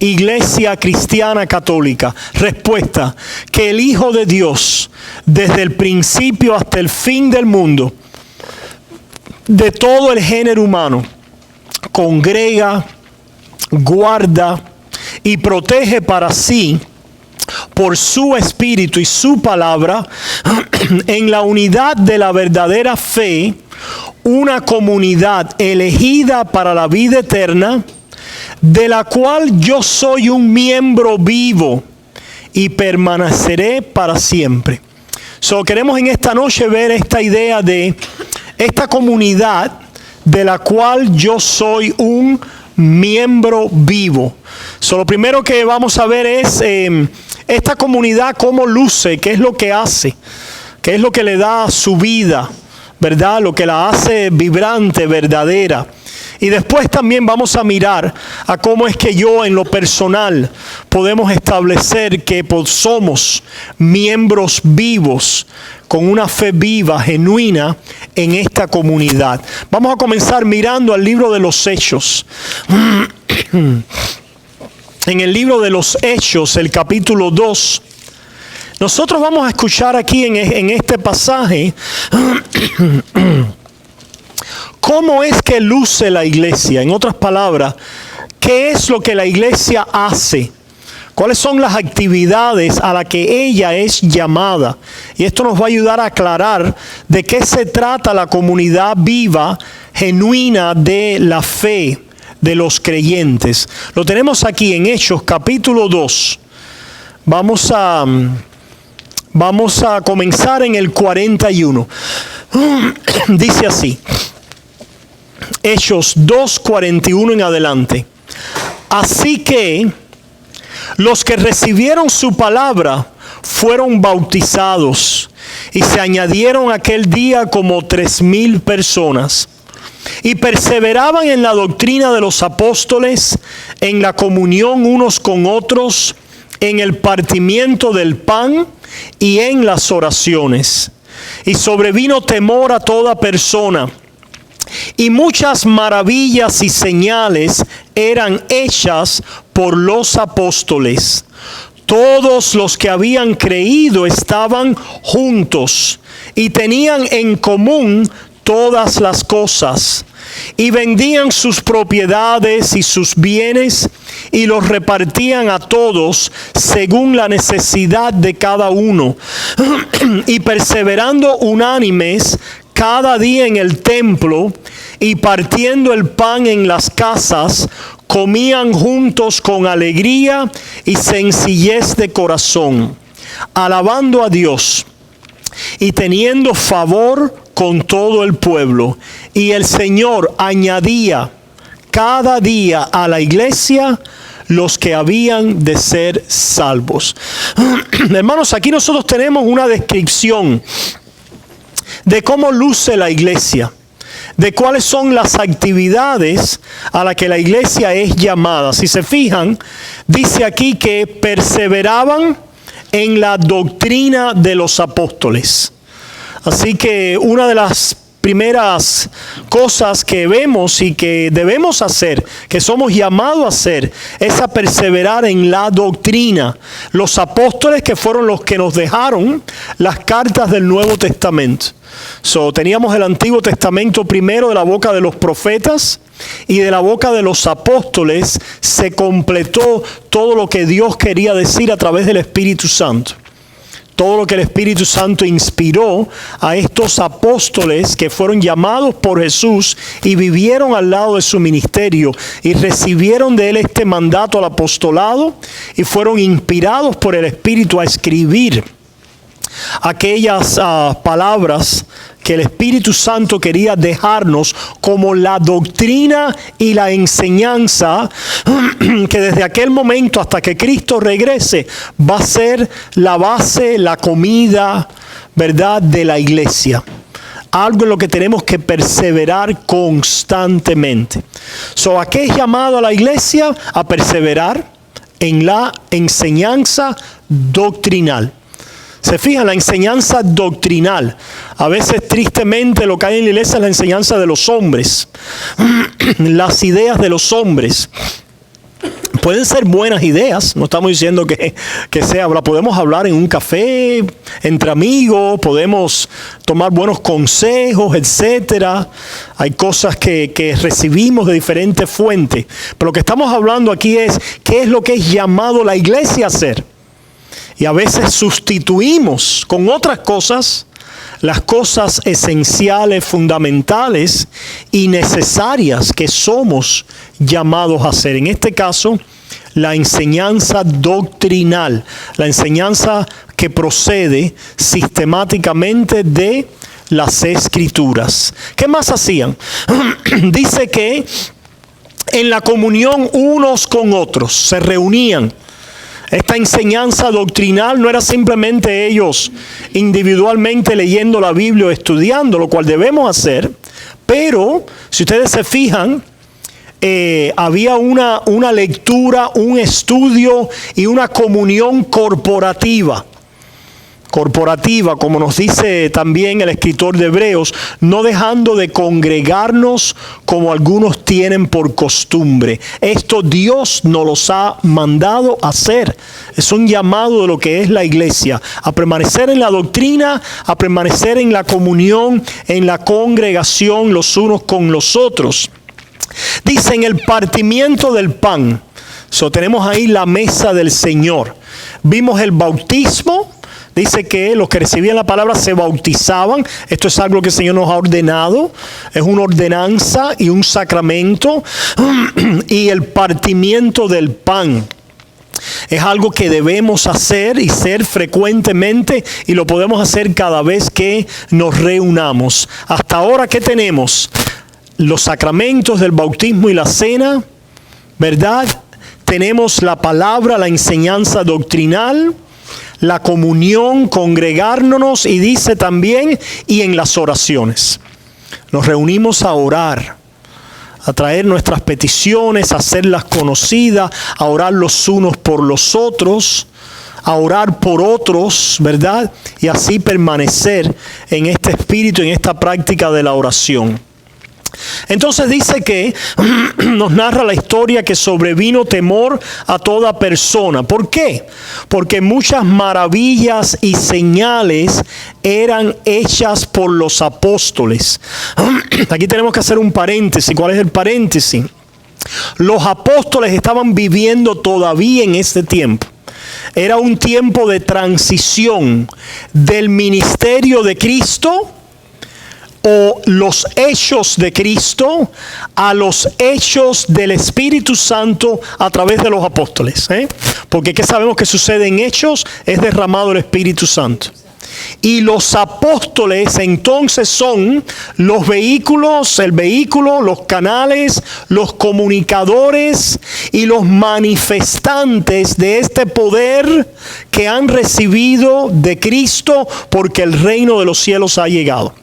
Iglesia Cristiana Católica? Respuesta: que el Hijo de Dios, desde el principio hasta el fin del mundo, de todo el género humano, congrega, guarda y protege para sí, por su Espíritu y su palabra, en la unidad de la verdadera fe, una comunidad elegida para la vida eterna, de la cual yo soy un miembro vivo y permaneceré para siempre. Queremos en esta noche ver esta idea de esta comunidad de la cual yo soy un miembro vivo. Lo primero que vamos a ver es esta comunidad, cómo luce, qué es lo que hace, qué es lo que le da su vida, ¿verdad? Lo que la hace vibrante, verdadera. Y después también vamos a mirar a cómo es que yo en lo personal podemos establecer que somos miembros vivos con una fe viva, genuina en esta comunidad. Vamos a comenzar mirando al libro de los Hechos. En el libro de los Hechos, el capítulo 2, nosotros vamos a escuchar aquí en este pasaje cómo es que luce la iglesia. En otras palabras, ¿qué es lo que la iglesia hace? ¿Cuáles son las actividades a las que ella es llamada? Y esto nos va a ayudar a aclarar de qué se trata la comunidad viva, genuina de la fe de los creyentes. Lo tenemos aquí en Hechos capítulo 2. Vamos a comenzar en el 41. Dice así. Hechos 2:41 en adelante. Así que los que recibieron su palabra fueron bautizados, y se añadieron aquel día como 3,000 personas. Y perseveraban en la doctrina de los apóstoles, en la comunión unos con otros, en el partimiento del pan y en las oraciones. Y sobrevino temor a toda persona, y muchas maravillas y señales eran hechas por los apóstoles. Todos los que habían creído estaban juntos y tenían en común todas las cosas, y vendían sus propiedades y sus bienes y los repartían a todos según la necesidad de cada uno. Y perseverando unánimes cada día en el templo y partiendo el pan en las casas, comían juntos con alegría y sencillez de corazón, alabando a Dios y teniendo favor con todo el pueblo. Y el Señor añadía cada día a la iglesia los que habían de ser salvos. Hermanos, aquí nosotros tenemos una descripción de cómo luce la iglesia, de cuáles son las actividades a las que la iglesia es llamada. Si se fijan, dice aquí que perseveraban en la doctrina de los apóstoles. Así que una de las primeras cosas que vemos y que debemos hacer, que somos llamados a hacer, es a perseverar en la doctrina. Los apóstoles, que fueron los que nos dejaron las cartas del Nuevo Testamento. Teníamos el Antiguo Testamento primero de la boca de los profetas, y de la boca de los apóstoles se completó todo lo que Dios quería decir a través del Espíritu Santo. Todo lo que el Espíritu Santo inspiró a estos apóstoles que fueron llamados por Jesús y vivieron al lado de su ministerio y recibieron de él este mandato al apostolado y fueron inspirados por el Espíritu a escribir aquellas palabras que el Espíritu Santo quería dejarnos como la doctrina y la enseñanza que desde aquel momento hasta que Cristo regrese va a ser la base, la comida, ¿verdad?, de la iglesia. Algo en lo que tenemos que perseverar constantemente. ¿A qué es llamado a la iglesia? A perseverar en la enseñanza doctrinal. Se fijan, la enseñanza doctrinal. A veces, tristemente, lo que hay en la iglesia es la enseñanza de los hombres. Las ideas de los hombres. Pueden ser buenas ideas, no estamos diciendo que sea, la podemos hablar en un café, entre amigos, podemos tomar buenos consejos, etcétera. Hay cosas que recibimos de diferentes fuentes. Pero lo que estamos hablando aquí es qué es lo que es llamado la iglesia a hacer. Y a veces sustituimos con otras cosas las cosas esenciales, fundamentales y necesarias que somos llamados a hacer. En este caso, la enseñanza doctrinal, la enseñanza que procede sistemáticamente de las Escrituras. ¿Qué más hacían? Dice que en la comunión unos con otros se reunían. Esta enseñanza doctrinal no era simplemente ellos individualmente leyendo la Biblia o estudiando, lo cual debemos hacer, pero si ustedes se fijan, había una lectura, un estudio y una comunión corporativa, como nos dice también el escritor de Hebreos, no dejando de congregarnos como algunos tienen por costumbre. Esto Dios nos los ha mandado a hacer. Es un llamado de lo que es la iglesia, a permanecer en la doctrina, a permanecer en la comunión, en la congregación los unos con los otros. Dice en el partimiento del pan. Tenemos ahí la mesa del Señor. Vimos el bautismo. Dice que los que recibían la palabra se bautizaban. Esto es algo que el Señor nos ha ordenado. Es una ordenanza y un sacramento. Y el partimiento del pan. Es algo que debemos hacer y ser frecuentemente. Y lo podemos hacer cada vez que nos reunamos. Hasta ahora, ¿qué tenemos? Los sacramentos del bautismo y la cena, ¿verdad? Tenemos la palabra, la enseñanza doctrinal, la comunión, congregándonos, y dice también, y en las oraciones. Nos reunimos a orar, a traer nuestras peticiones, a hacerlas conocidas, a orar los unos por los otros, a orar por otros, ¿verdad? Y así permanecer en este espíritu, en esta práctica de la oración. Entonces dice que nos narra la historia que sobrevino temor a toda persona. ¿Por qué? Porque muchas maravillas y señales eran hechas por los apóstoles. Aquí tenemos que hacer un paréntesis. ¿Cuál es el paréntesis? Los apóstoles estaban viviendo todavía en este tiempo. Era un tiempo de transición del ministerio de Cristo o los hechos de Cristo a los hechos del Espíritu Santo a través de los apóstoles. Porque ¿qué sabemos que sucede en hechos? Es derramado el Espíritu Santo. Y los apóstoles entonces son los vehículos, los canales, los comunicadores y los manifestantes de este poder que han recibido de Cristo porque el reino de los cielos ha llegado.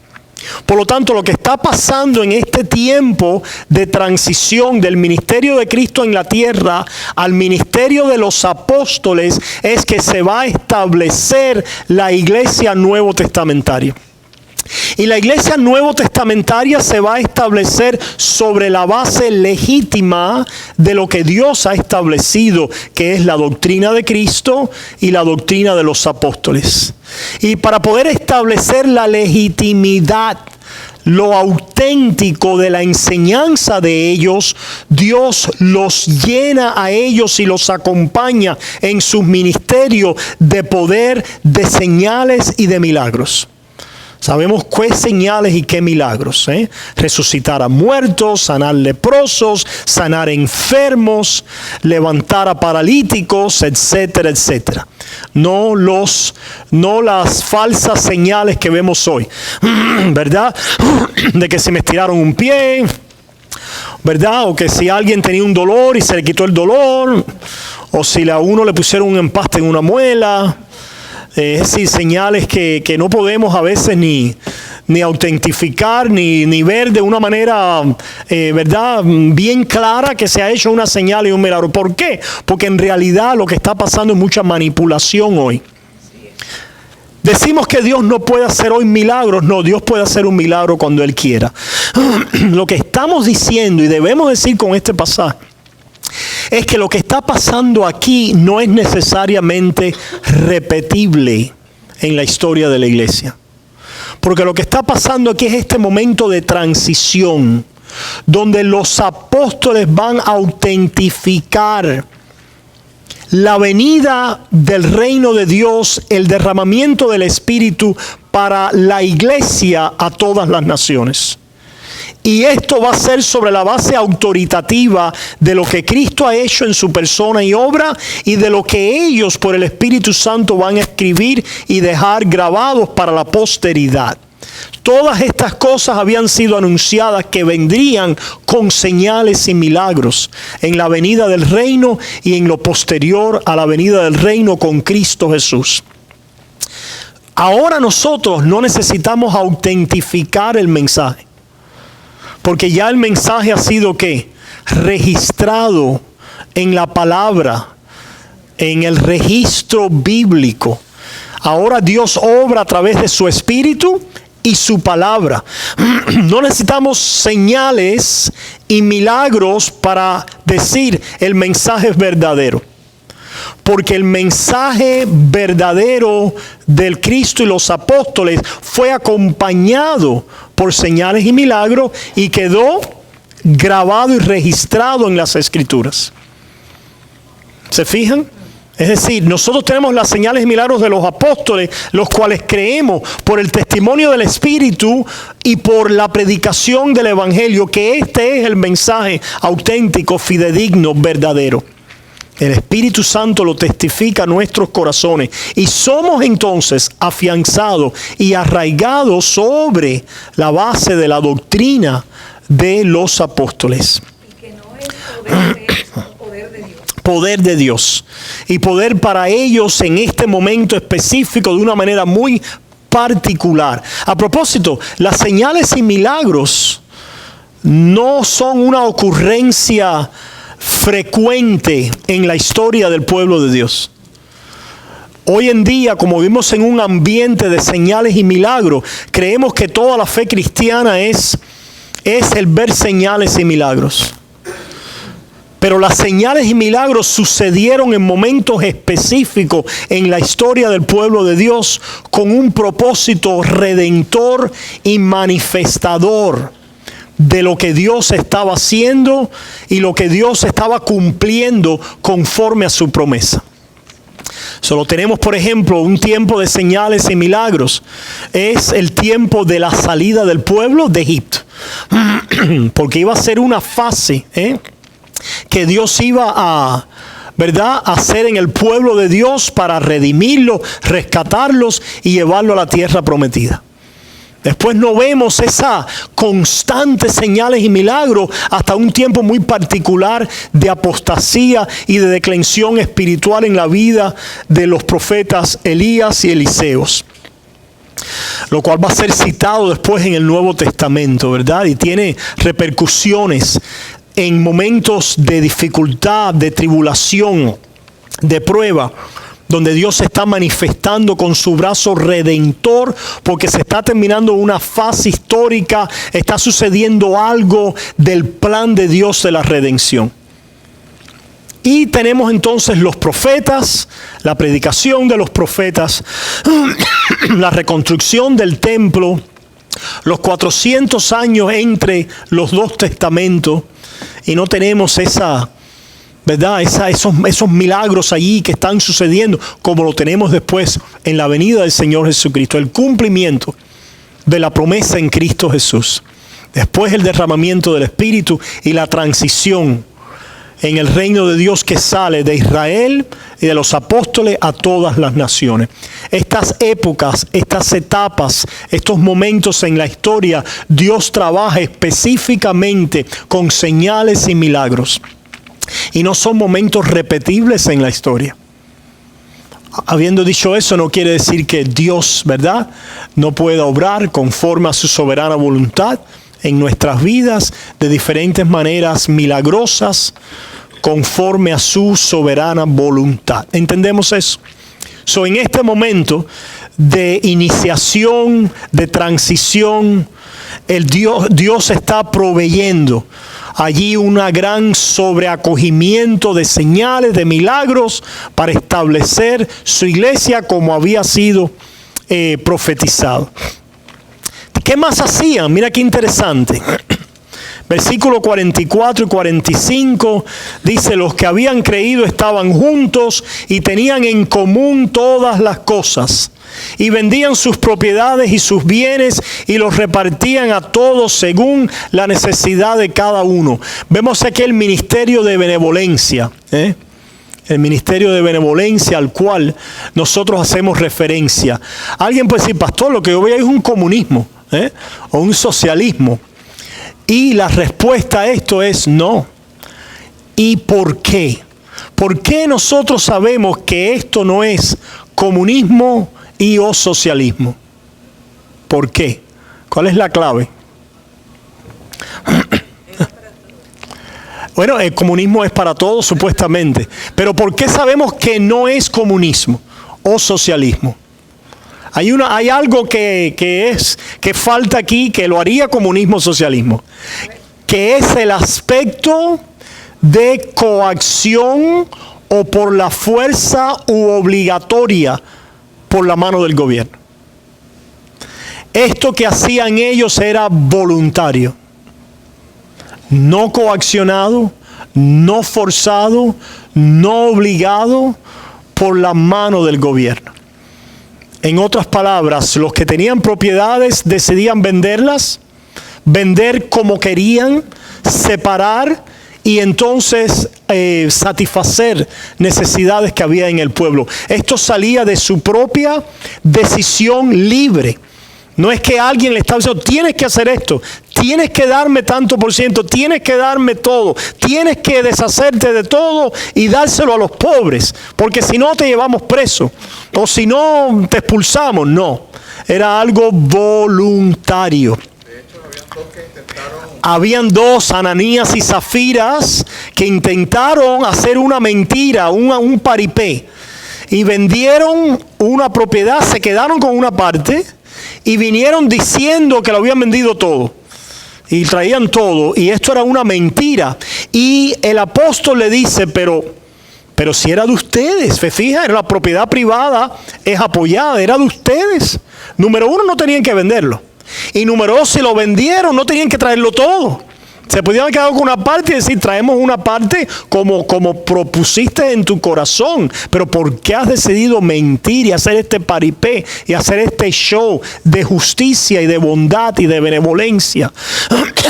Por lo tanto, lo que está pasando en este tiempo de transición del ministerio de Cristo en la tierra al ministerio de los apóstoles es que se va a establecer la iglesia nuevo testamentaria. Y la iglesia nuevo testamentaria se va a establecer sobre la base legítima de lo que Dios ha establecido, que es la doctrina de Cristo y la doctrina de los apóstoles. Y para poder establecer la legitimidad, lo auténtico de la enseñanza de ellos, Dios los llena a ellos y los acompaña en sus ministerios de poder, de señales y de milagros. Sabemos qué señales y qué milagros. Resucitar a muertos, sanar leprosos, sanar enfermos, levantar a paralíticos, etcétera, etcétera. No las falsas señales que vemos hoy, ¿verdad? De que se me estiraron un pie, ¿verdad? O que si alguien tenía un dolor y se le quitó el dolor, o si a uno le pusieron un empaste en una muela. Es decir, señales que no podemos a veces ni autentificar, ni ver de una manera, ¿verdad?, bien clara que se ha hecho una señal y un milagro. ¿Por qué? Porque en realidad lo que está pasando es mucha manipulación hoy. Decimos que Dios no puede hacer hoy milagros. No, Dios puede hacer un milagro cuando Él quiera. Lo que estamos diciendo y debemos decir con este pasaje es que lo que está pasando aquí no es necesariamente repetible en la historia de la iglesia. Porque lo que está pasando aquí es este momento de transición, donde los apóstoles van a autentificar la venida del reino de Dios, el derramamiento del Espíritu para la iglesia a todas las naciones. Y esto va a ser sobre la base autoritativa de lo que Cristo ha hecho en su persona y obra, y de lo que ellos por el Espíritu Santo van a escribir y dejar grabados para la posteridad. Todas estas cosas habían sido anunciadas que vendrían con señales y milagros en la venida del reino y en lo posterior a la venida del reino con Cristo Jesús. Ahora nosotros no necesitamos autentificar el mensaje, porque ya el mensaje ha sido ¿qué? Registrado en la palabra, en el registro bíblico. Ahora Dios obra a través de su Espíritu y su palabra. No necesitamos señales y milagros para decir el mensaje es verdadero. Porque el mensaje verdadero del Cristo y los apóstoles fue acompañado por señales y milagros y quedó grabado y registrado en las Escrituras. ¿Se fijan? Es decir, nosotros tenemos las señales y milagros de los apóstoles, los cuales creemos por el testimonio del Espíritu y por la predicación del Evangelio, que este es el mensaje auténtico, fidedigno, verdadero. El Espíritu Santo lo testifica a nuestros corazones y somos entonces afianzados y arraigados sobre la base de la doctrina de los apóstoles. Y que no es poder de Dios. Poder de Dios. Y poder para ellos en este momento específico de una manera muy particular. A propósito, las señales y milagros no son una ocurrencia frecuente en la historia del pueblo de Dios. Hoy en día, como vivimos en un ambiente de señales y milagros, creemos que toda la fe cristiana es el ver señales y milagros. Pero las señales y milagros sucedieron en momentos específicos en la historia del pueblo de Dios con un propósito redentor y manifestador de lo que Dios estaba haciendo y lo que Dios estaba cumpliendo conforme a su promesa. Solo tenemos, por ejemplo, un tiempo de señales y milagros. Es el tiempo de la salida del pueblo de Egipto. Porque iba a ser una fase, que Dios iba a, ¿verdad?, hacer en el pueblo de Dios para redimirlos, rescatarlos y llevarlo a la tierra prometida. Después no vemos esa constante señales y milagros hasta un tiempo muy particular de apostasía y de declensión espiritual en la vida de los profetas Elías y Eliseos. Lo cual va a ser citado después en el Nuevo Testamento, ¿verdad? Y tiene repercusiones en momentos de dificultad, de tribulación, de prueba, donde Dios se está manifestando con su brazo redentor, porque se está terminando una fase histórica, está sucediendo algo del plan de Dios de la redención. Y tenemos entonces los profetas, la predicación de los profetas, la reconstrucción del templo, los 400 años entre los dos testamentos, y no tenemos ¿verdad? Esos milagros allí que están sucediendo, como lo tenemos después en la venida del Señor Jesucristo, el cumplimiento de la promesa en Cristo Jesús. Después el derramamiento del Espíritu y la transición en el reino de Dios que sale de Israel y de los apóstoles a todas las naciones. Estas épocas, estas etapas, estos momentos en la historia, Dios trabaja específicamente con señales y milagros. Y no son momentos repetibles en la historia. Habiendo dicho eso, no quiere decir que Dios, ¿verdad?, no pueda obrar conforme a su soberana voluntad en nuestras vidas de diferentes maneras milagrosas, conforme a su soberana voluntad. ¿Entendemos eso? En este momento de iniciación, de transición, Dios está proveyendo allí un gran sobreacogimiento de señales, de milagros para establecer su iglesia como había sido profetizado. ¿Qué más hacían? Mira qué interesante. Versículo 44 y 45 dice: los que habían creído estaban juntos y tenían en común todas las cosas, y vendían sus propiedades y sus bienes y los repartían a todos según la necesidad de cada uno. Vemos aquí el ministerio de benevolencia, el ministerio de benevolencia al cual nosotros hacemos referencia. Alguien puede decir: pastor, lo que yo veo es un comunismo, o un socialismo. Y la respuesta a esto es no. ¿Y por qué? ¿Por qué nosotros sabemos que esto no es comunismo y o socialismo? ¿Por qué? ¿Cuál es la clave? Bueno, el comunismo es para todos supuestamente. Pero ¿por qué sabemos que no es comunismo o socialismo? Hay algo que falta aquí, que lo haría comunismo o socialismo, que es el aspecto de coacción o por la fuerza u obligatoria por la mano del gobierno. Esto que hacían ellos era voluntario, no coaccionado, no forzado, no obligado por la mano del gobierno. En otras palabras, los que tenían propiedades decidían venderlas, vender como querían, separar y entonces satisfacer necesidades que había en el pueblo. Esto salía de su propia decisión libre. No es que alguien le estaba diciendo: tienes que hacer esto, tienes que darme tanto por ciento, tienes que darme todo, tienes que deshacerte de todo y dárselo a los pobres, porque si no te llevamos preso, o si no te expulsamos. No, era algo voluntario. De hecho, habían dos, Ananías y Zafiras, que intentaron hacer una mentira, un paripé, y vendieron una propiedad, se quedaron con una parte y vinieron diciendo que lo habían vendido todo y traían todo, y esto era una mentira. Y el apóstol le dice: pero si era de ustedes, se fija, la propiedad privada es apoyada, era de ustedes. Número uno, no tenían que venderlo, y número dos, si lo vendieron no tenían que traerlo todo. Se podían haber quedado con una parte y decir: traemos una parte como propusiste en tu corazón. Pero ¿por qué has decidido mentir y hacer este paripé y hacer este show de justicia y de bondad y de benevolencia?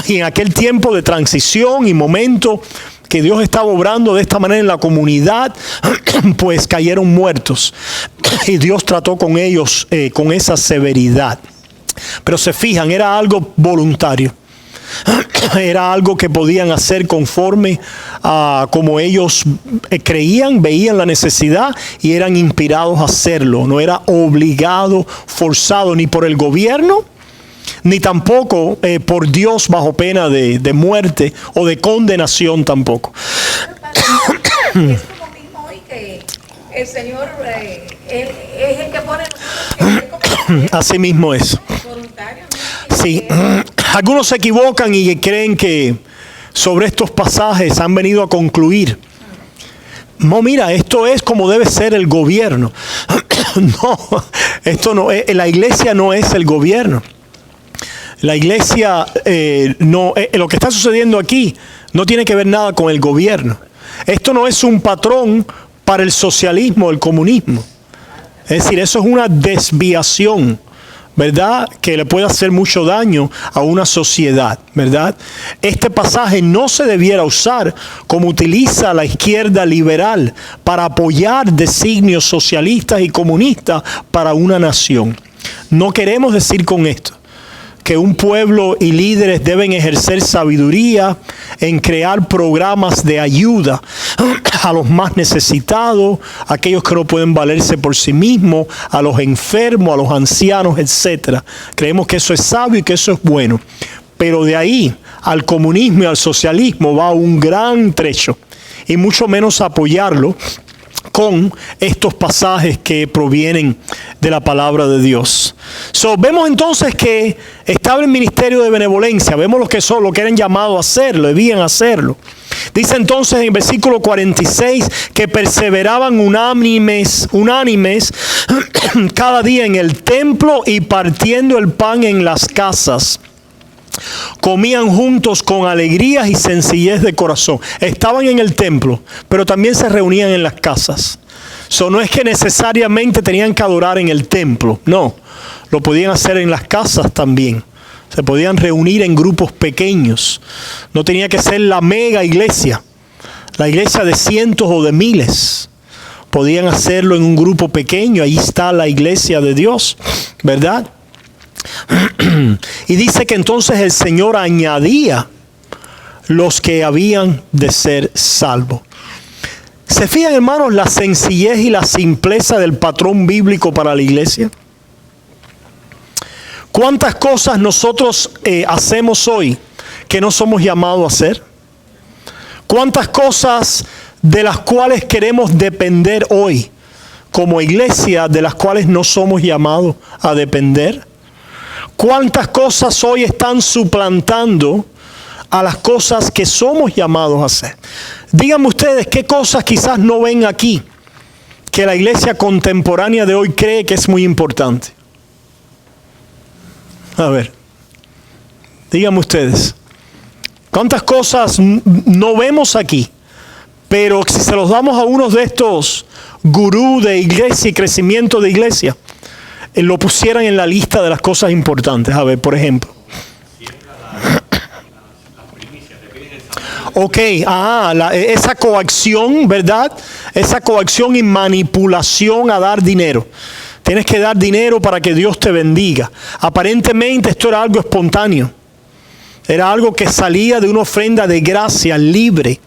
Y en aquel tiempo de transición y momento que Dios estaba obrando de esta manera en la comunidad, pues cayeron muertos. Y Dios trató con ellos con esa severidad. Pero se fijan, era algo voluntario. Era algo que podían hacer conforme a como ellos creían, veían la necesidad y eran inspirados a hacerlo. No era obligado, forzado ni por el gobierno, ni tampoco por Dios bajo pena de muerte o de condenación tampoco. Es como mismo hoy que el Señor es el que pone Así mismo es. voluntario. Sí, algunos se equivocan y creen que sobre estos pasajes han venido a concluir: no, mira, esto es como debe ser el gobierno. No, esto no es, la iglesia no es el gobierno. La iglesia, lo que está sucediendo aquí no tiene que ver nada con el gobierno. Esto no es un patrón para el socialismo, el comunismo. Es decir, eso es una desviación, ¿verdad?, que le puede hacer mucho daño a una sociedad, ¿verdad? Este pasaje no se debiera usar como utiliza la izquierda liberal para apoyar designios socialistas y comunistas para una nación. No queremos decir con esto que un pueblo y líderes deben ejercer sabiduría en crear programas de ayuda a los más necesitados, a aquellos que no pueden valerse por sí mismos, a los enfermos, a los ancianos, etc. Creemos que eso es sabio y que eso es bueno. Pero de ahí al comunismo y al socialismo va un gran trecho, y mucho menos apoyarlo con estos pasajes que provienen de la palabra de Dios. Vemos entonces que estaba el ministerio de benevolencia. Vemos lo que eran llamados a hacerlo, debían hacerlo. Dice entonces en el versículo 46 que perseveraban unánimes cada día en el templo y partiendo el pan en las casas. Comían juntos con alegría y sencillez de corazón. Estaban en el templo, pero también se reunían en las casas. No es que necesariamente tenían que adorar en el templo, no. Lo podían hacer en las casas también. Se podían reunir en grupos pequeños. No tenía que ser la mega iglesia, la iglesia de cientos o de miles. Podían hacerlo en un grupo pequeño. Ahí está la iglesia de Dios, ¿verdad? Y dice que entonces el Señor añadía los que habían de ser salvos. ¿Se fijan, hermanos, la sencillez y la simpleza del patrón bíblico para la iglesia? ¿Cuántas cosas nosotros hacemos hoy que no somos llamados a hacer? ¿Cuántas cosas de las cuales queremos depender hoy como iglesia de las cuales no somos llamados a depender? ¿Cuántas cosas hoy están suplantando a las cosas que somos llamados a hacer? Díganme ustedes qué cosas quizás no ven aquí que la iglesia contemporánea de hoy cree que es muy importante. A ver, díganme ustedes, ¿cuántas cosas no vemos aquí? Pero si se los damos a unos de estos gurús de iglesia y crecimiento de iglesia, lo pusieran en la lista de las cosas importantes. A ver, por ejemplo. Ok, esa coacción, ¿verdad? Esa coacción y manipulación a dar dinero. Tienes que dar dinero para que Dios te bendiga. Aparentemente esto era algo espontáneo. Era algo que salía de una ofrenda de gracia libre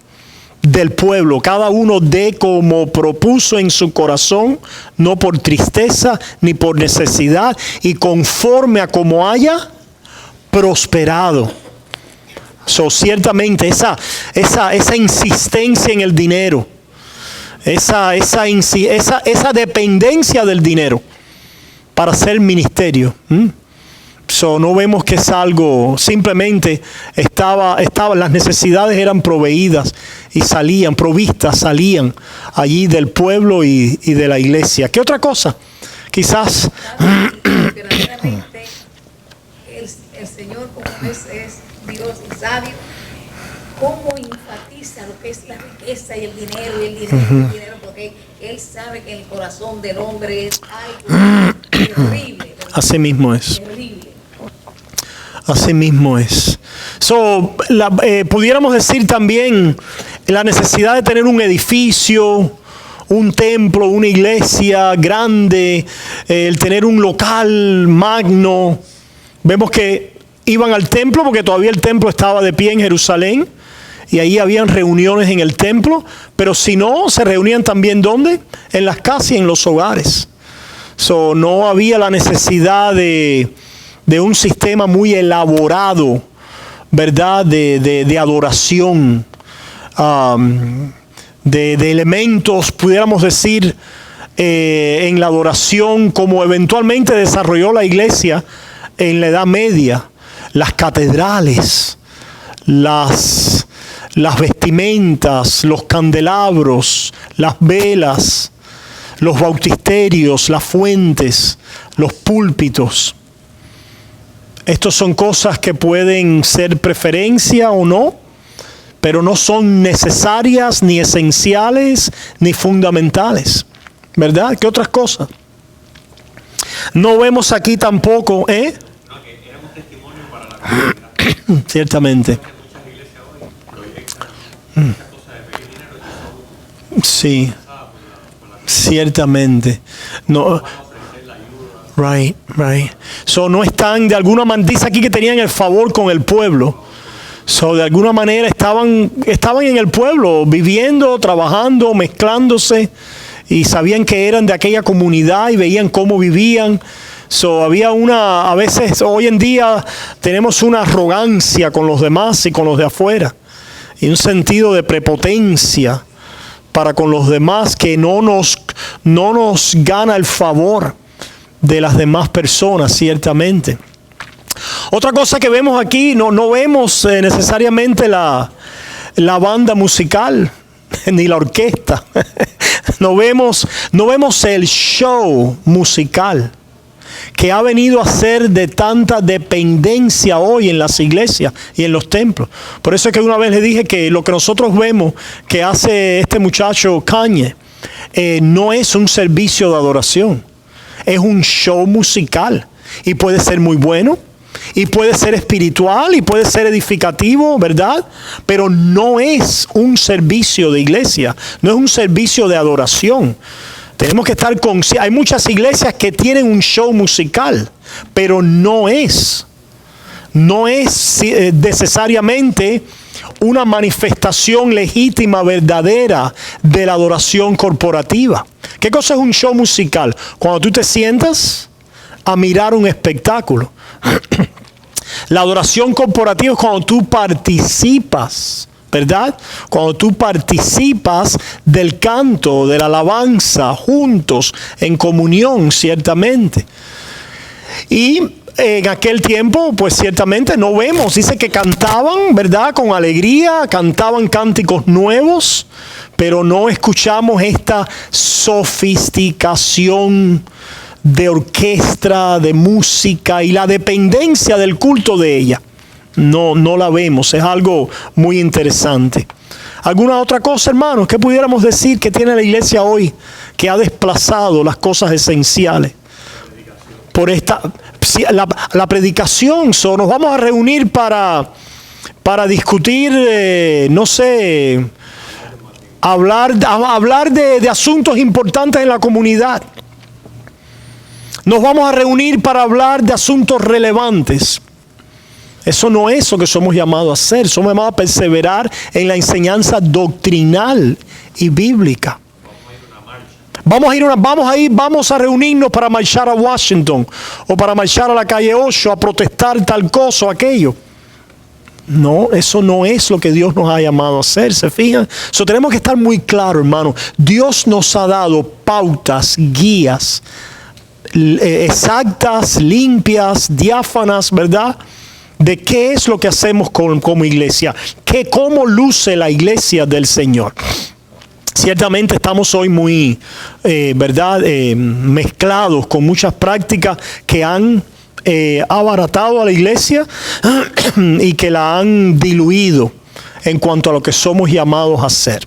del pueblo. Cada uno dé como propuso en su corazón, no por tristeza ni por necesidad, y conforme a como haya prosperado. Ciertamente esa insistencia en el dinero, esa dependencia del dinero para hacer ministerio. No vemos que es algo, simplemente las necesidades eran proveídas y provistas salían allí del pueblo y de la iglesia. ¿Qué otra cosa? Quizás verdaderamente el Señor, como es Dios y sabio, cómo enfatiza lo que es la riqueza y el dinero, porque Él sabe que en el corazón del hombre es algo terrible. Así mismo es. Terrible. Así mismo es. Pudiéramos decir también la necesidad de tener un edificio, un templo, una iglesia grande, el tener un local magno. Vemos que iban al templo porque todavía el templo estaba de pie en Jerusalén y ahí habían reuniones en el templo, pero si no, se reunían también ¿dónde? En las casas y en los hogares. No había la necesidad de un sistema muy elaborado, ¿verdad? De adoración, de elementos, pudiéramos decir, en la adoración, como eventualmente desarrolló la iglesia en la Edad Media. Las catedrales, las vestimentas, los candelabros, las velas, los bautisterios, las fuentes, los púlpitos. Estos son cosas que pueden ser preferencia o no, pero no son necesarias, ni esenciales, ni fundamentales. ¿Verdad? ¿Qué otras cosas? No vemos aquí tampoco, Ciertamente. Sí, ciertamente. No. Right. No están, de alguna manera, dice aquí que tenían el favor con el pueblo. De alguna manera estaban en el pueblo, viviendo, trabajando, mezclándose, y sabían que eran de aquella comunidad y veían cómo vivían. Había a veces, hoy en día, tenemos una arrogancia con los demás y con los de afuera, y un sentido de prepotencia para con los demás que no nos gana el favor de las demás personas, ciertamente. Otra cosa que vemos aquí, no vemos necesariamente la banda musical ni la orquesta. No vemos el show musical que ha venido a ser de tanta dependencia hoy en las iglesias y en los templos. Por eso es que una vez le dije que lo que nosotros vemos que hace este muchacho Kanye no es un servicio de adoración, es un show musical, y puede ser muy bueno, y puede ser espiritual, y puede ser edificativo, ¿verdad? Pero no es un servicio de iglesia, no es un servicio de adoración. Tenemos que estar conscientes. Hay muchas iglesias que tienen un show musical, pero no es necesariamente una manifestación legítima, verdadera de la adoración corporativa. ¿Qué cosa es un show musical? Cuando tú te sientas a mirar un espectáculo. La adoración corporativa es cuando tú participas, ¿verdad? Cuando tú participas del canto, de la alabanza, juntos, en comunión, ciertamente. Y en aquel tiempo, pues ciertamente no vemos. Dice que cantaban, ¿verdad? Con alegría, cantaban cánticos nuevos, pero no escuchamos esta sofisticación de orquesta, de música y la dependencia del culto de ella. No la vemos. Es algo muy interesante. ¿Alguna otra cosa, hermanos, que pudiéramos decir que tiene la iglesia hoy que ha desplazado las cosas esenciales? Por la predicación. Nos vamos a reunir para discutir, hablar de asuntos importantes en la comunidad. Nos vamos a reunir para hablar de asuntos relevantes. Eso no es lo que somos llamados a hacer. Somos llamados a perseverar en la enseñanza doctrinal y bíblica. Vamos a reunirnos para marchar a Washington o para marchar a la calle 8 a protestar tal cosa o aquello. No, eso no es lo que Dios nos ha llamado a hacer, ¿se fijan? Tenemos que estar muy claros, hermano. Dios nos ha dado pautas, guías exactas, limpias, diáfanas, ¿verdad? De qué es lo que hacemos como iglesia, cómo luce la iglesia del Señor. Ciertamente estamos hoy muy, mezclados con muchas prácticas que han abaratado a la iglesia y que la han diluido en cuanto a lo que somos llamados a hacer.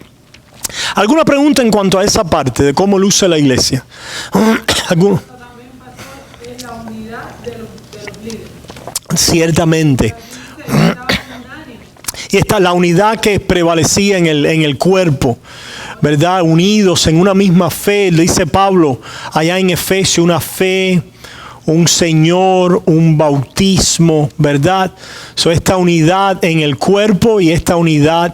¿Alguna pregunta en cuanto a esa parte de cómo luce la iglesia? ¿Alguno? La unidad de los líderes. Ciertamente. Y está la unidad que prevalecía en el cuerpo, ¿verdad? Unidos en una misma fe, le dice Pablo allá en Efesios, una fe, un Señor, un bautismo, ¿verdad? Esta unidad en el cuerpo y esta unidad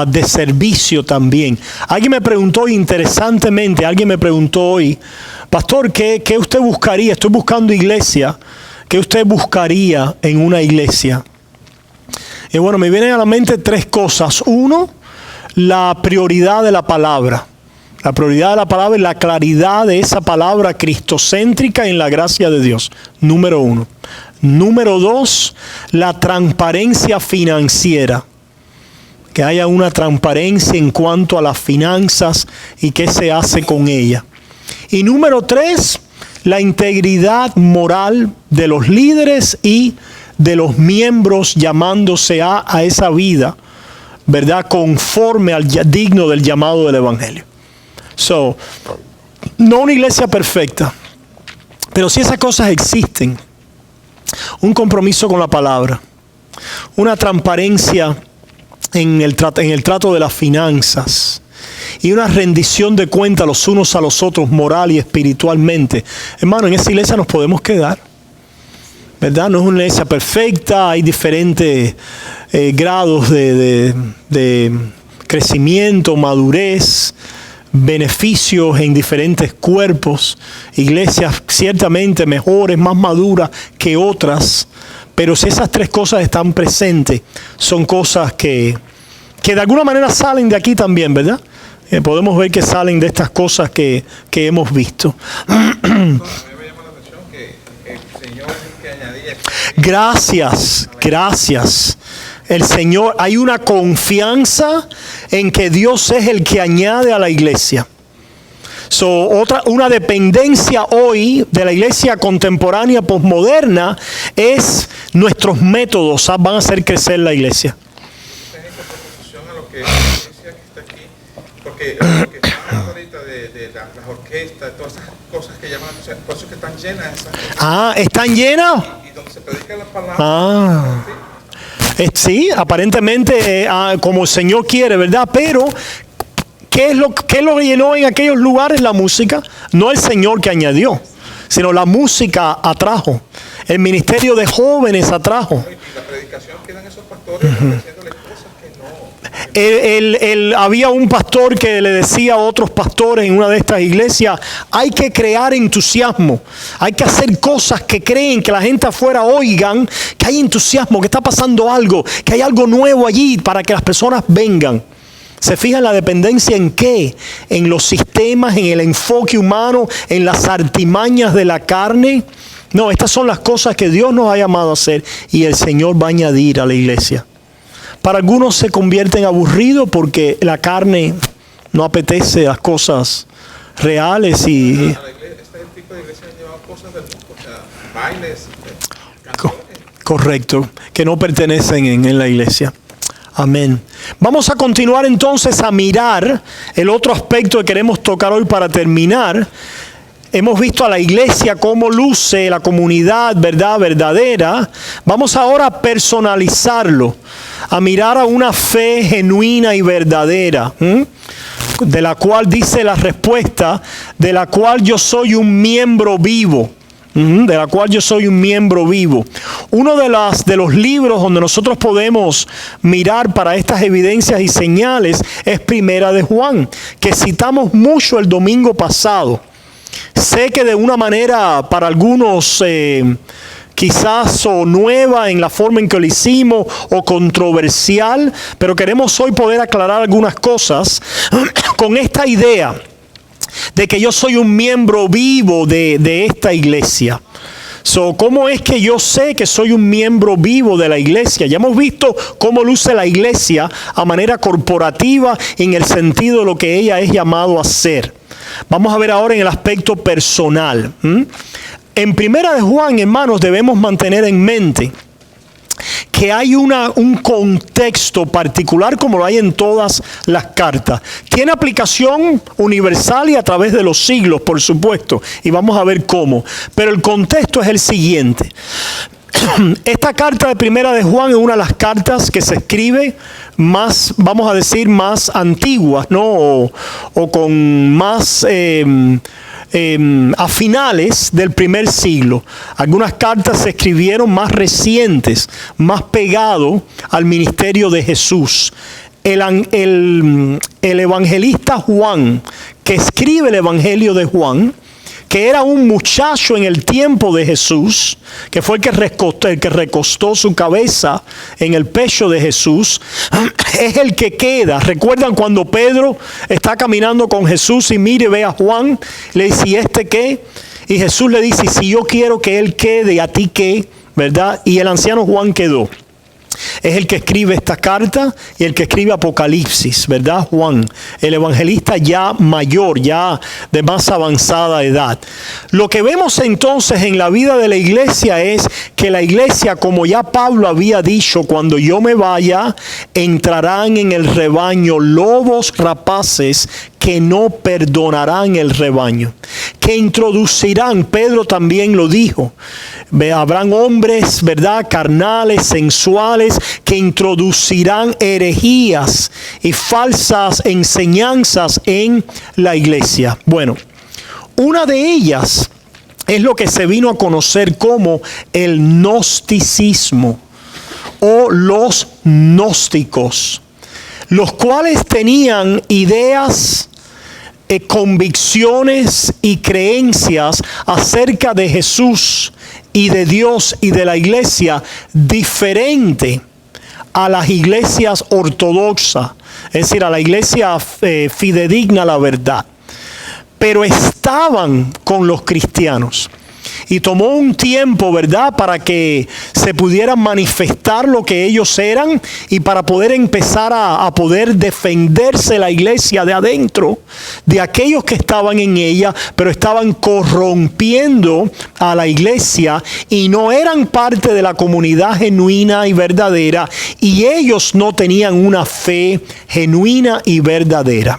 de servicio también. Alguien me preguntó interesantemente, hoy, pastor, ¿qué usted buscaría? Estoy buscando iglesia. ¿Qué usted buscaría en una iglesia? Y bueno, me vienen a la mente tres cosas. Uno, la prioridad de la palabra. La prioridad de la palabra y la claridad de esa palabra cristocéntrica en la gracia de Dios. Número uno. Número dos, la transparencia financiera. Que haya una transparencia en cuanto a las finanzas y qué se hace con ella. Y número tres, la integridad moral de los líderes y de los miembros llamándose a esa vida, ¿verdad? Conforme al digno del llamado del evangelio. No una iglesia perfecta, pero si esas cosas existen, un compromiso con la palabra, una transparencia en el trato de las finanzas y una rendición de cuentas los unos a los otros moral y espiritualmente, hermano, en esa iglesia nos podemos quedar, ¿verdad? No es una iglesia perfecta, hay diferentes grados de crecimiento, madurez, beneficios en diferentes cuerpos, iglesias ciertamente mejores, más maduras que otras, pero si esas tres cosas están presentes, son cosas que de alguna manera salen de aquí también, ¿verdad? Podemos ver que salen de estas cosas que hemos visto. A mí me llama la atención que el Señor es el que añadía. Gracias. El Señor, hay una confianza en que Dios es el que añade a la iglesia. Una dependencia hoy de la iglesia contemporánea posmoderna es nuestros métodos van a hacer crecer la iglesia. En contraposición a lo que la iglesia que está aquí, porque lo que está hablando ahorita de las orquestas, todas esas cosas que llaman, por eso que están llenas esas cosas. ¿Están llenas? Y donde se predica la palabra. Sí, aparentemente como el Señor quiere, ¿verdad? Pero ¿qué lo llenó en aquellos lugares? La música. No el Señor que añadió, sino la música atrajo. El ministerio de jóvenes atrajo. Y la predicación que dan esos pastores diciéndoles cosas que no. Había un pastor que le decía a otros pastores en una de estas iglesias: hay que crear entusiasmo, hay que hacer cosas que creen, que la gente afuera oigan que hay entusiasmo, que está pasando algo, que hay algo nuevo allí para que las personas vengan. ¿Se fijan la dependencia en qué? En los sistemas, en el enfoque humano, en las artimañas de la carne. No, estas son las cosas que Dios nos ha llamado a hacer y el Señor va a añadir a la iglesia. Para algunos se convierte en aburrido porque la carne no apetece las cosas reales y... Este tipo de iglesia ha llevado cosas del mundo, o sea, bailes, canciones. Correcto, que no pertenecen en la iglesia. Amén. Vamos a continuar entonces a mirar el otro aspecto que queremos tocar hoy para terminar. Hemos visto a la iglesia cómo luce la comunidad, ¿verdad? Verdadera. Vamos ahora a personalizarlo, a mirar a una fe genuina y verdadera, de la cual dice la respuesta, de la cual yo soy un miembro vivo. De la cual yo soy un miembro vivo. Uno de los libros donde nosotros podemos mirar para estas evidencias y señales es Primera de Juan, que citamos mucho el domingo pasado. Sé que de una manera para algunos quizás o nueva en la forma en que lo hicimos o controversial, pero queremos hoy poder aclarar algunas cosas con esta idea de que yo soy un miembro vivo de esta iglesia. ¿Cómo es que yo sé que soy un miembro vivo de la iglesia? Ya hemos visto cómo luce la iglesia a manera corporativa en el sentido de lo que ella es llamado a ser. Vamos a ver ahora en el aspecto personal. En Primera de Juan, hermanos, debemos mantener en mente que hay un contexto particular como lo hay en todas las cartas. Tiene aplicación universal y a través de los siglos, por supuesto, y vamos a ver cómo. Pero el contexto es el siguiente. Esta carta de Primera de Juan es una de las cartas que se escribe más, vamos a decir, más antiguas, ¿no? O con más... a finales del primer siglo. Algunas cartas se escribieron más recientes, más pegado al ministerio de Jesús. El evangelista Juan, que escribe el Evangelio de Juan, que era un muchacho en el tiempo de Jesús, que fue el que recostó su cabeza en el pecho de Jesús, es el que queda. ¿Recuerdan cuando Pedro está caminando con Jesús y mire y ve a Juan? Le dice: ¿y este qué? Y Jesús le dice: si yo quiero que él quede, ¿a ti qué? ¿Verdad? Y el anciano Juan quedó. Es el que escribe esta carta y el que escribe Apocalipsis, ¿verdad? Juan, el evangelista ya mayor, ya de más avanzada edad. Lo que vemos entonces en la vida de la iglesia es que la iglesia, como ya Pablo había dicho, cuando yo me vaya, entrarán en el rebaño lobos rapaces que no perdonarán el rebaño, que introducirán, Pedro también lo dijo, habrán hombres, ¿verdad?, carnales, sensuales, que introducirán herejías y falsas enseñanzas en la iglesia. Bueno, una de ellas es lo que se vino a conocer como el gnosticismo o los gnósticos, los cuales tenían ideas, convicciones y creencias acerca de Jesús y de Dios y de la iglesia diferente a las iglesias ortodoxas, es decir, a la iglesia fidedigna a la verdad. Pero estaban con los cristianos. Y tomó un tiempo, ¿verdad?, para que se pudieran manifestar lo que ellos eran y para poder empezar a poder defenderse la iglesia de adentro de aquellos que estaban en ella, pero estaban corrompiendo a la iglesia y no eran parte de la comunidad genuina y verdadera, y ellos no tenían una fe genuina y verdadera.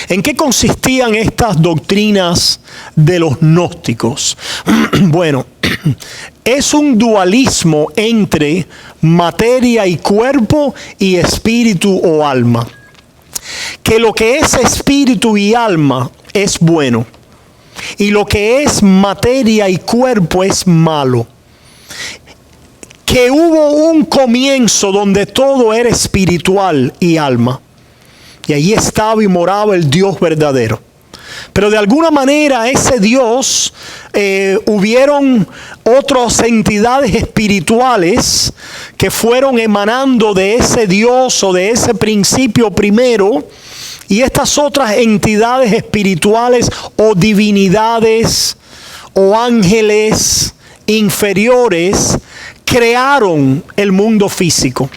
¿En qué consistían estas doctrinas de los gnósticos? Bueno, es un dualismo entre materia y cuerpo y espíritu o alma. Que lo que es espíritu y alma es bueno, y lo que es materia y cuerpo es malo. Que hubo un comienzo donde todo era espiritual y alma. Y allí estaba y moraba el Dios verdadero. Pero de alguna manera ese Dios, hubieron otras entidades espirituales que fueron emanando de ese Dios o de ese principio primero. Y estas otras entidades espirituales o divinidades o ángeles inferiores crearon el mundo físico.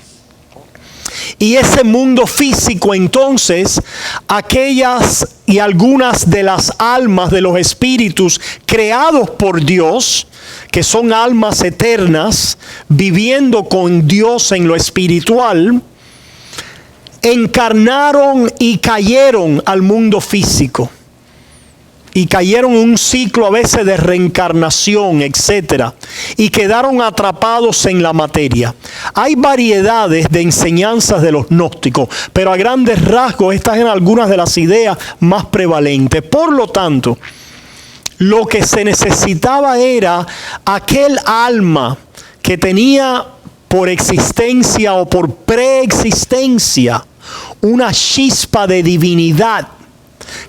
Y ese mundo físico, entonces, aquellas y algunas de las almas de los espíritus creados por Dios, que son almas eternas, viviendo con Dios en lo espiritual, encarnaron y cayeron al mundo físico. Y cayeron en un ciclo a veces de reencarnación, etcétera, y quedaron atrapados en la materia. Hay variedades de enseñanzas de los gnósticos, pero a grandes rasgos estas eran algunas de las ideas más prevalentes. Por lo tanto, lo que se necesitaba era aquel alma que tenía por existencia o por preexistencia una chispa de divinidad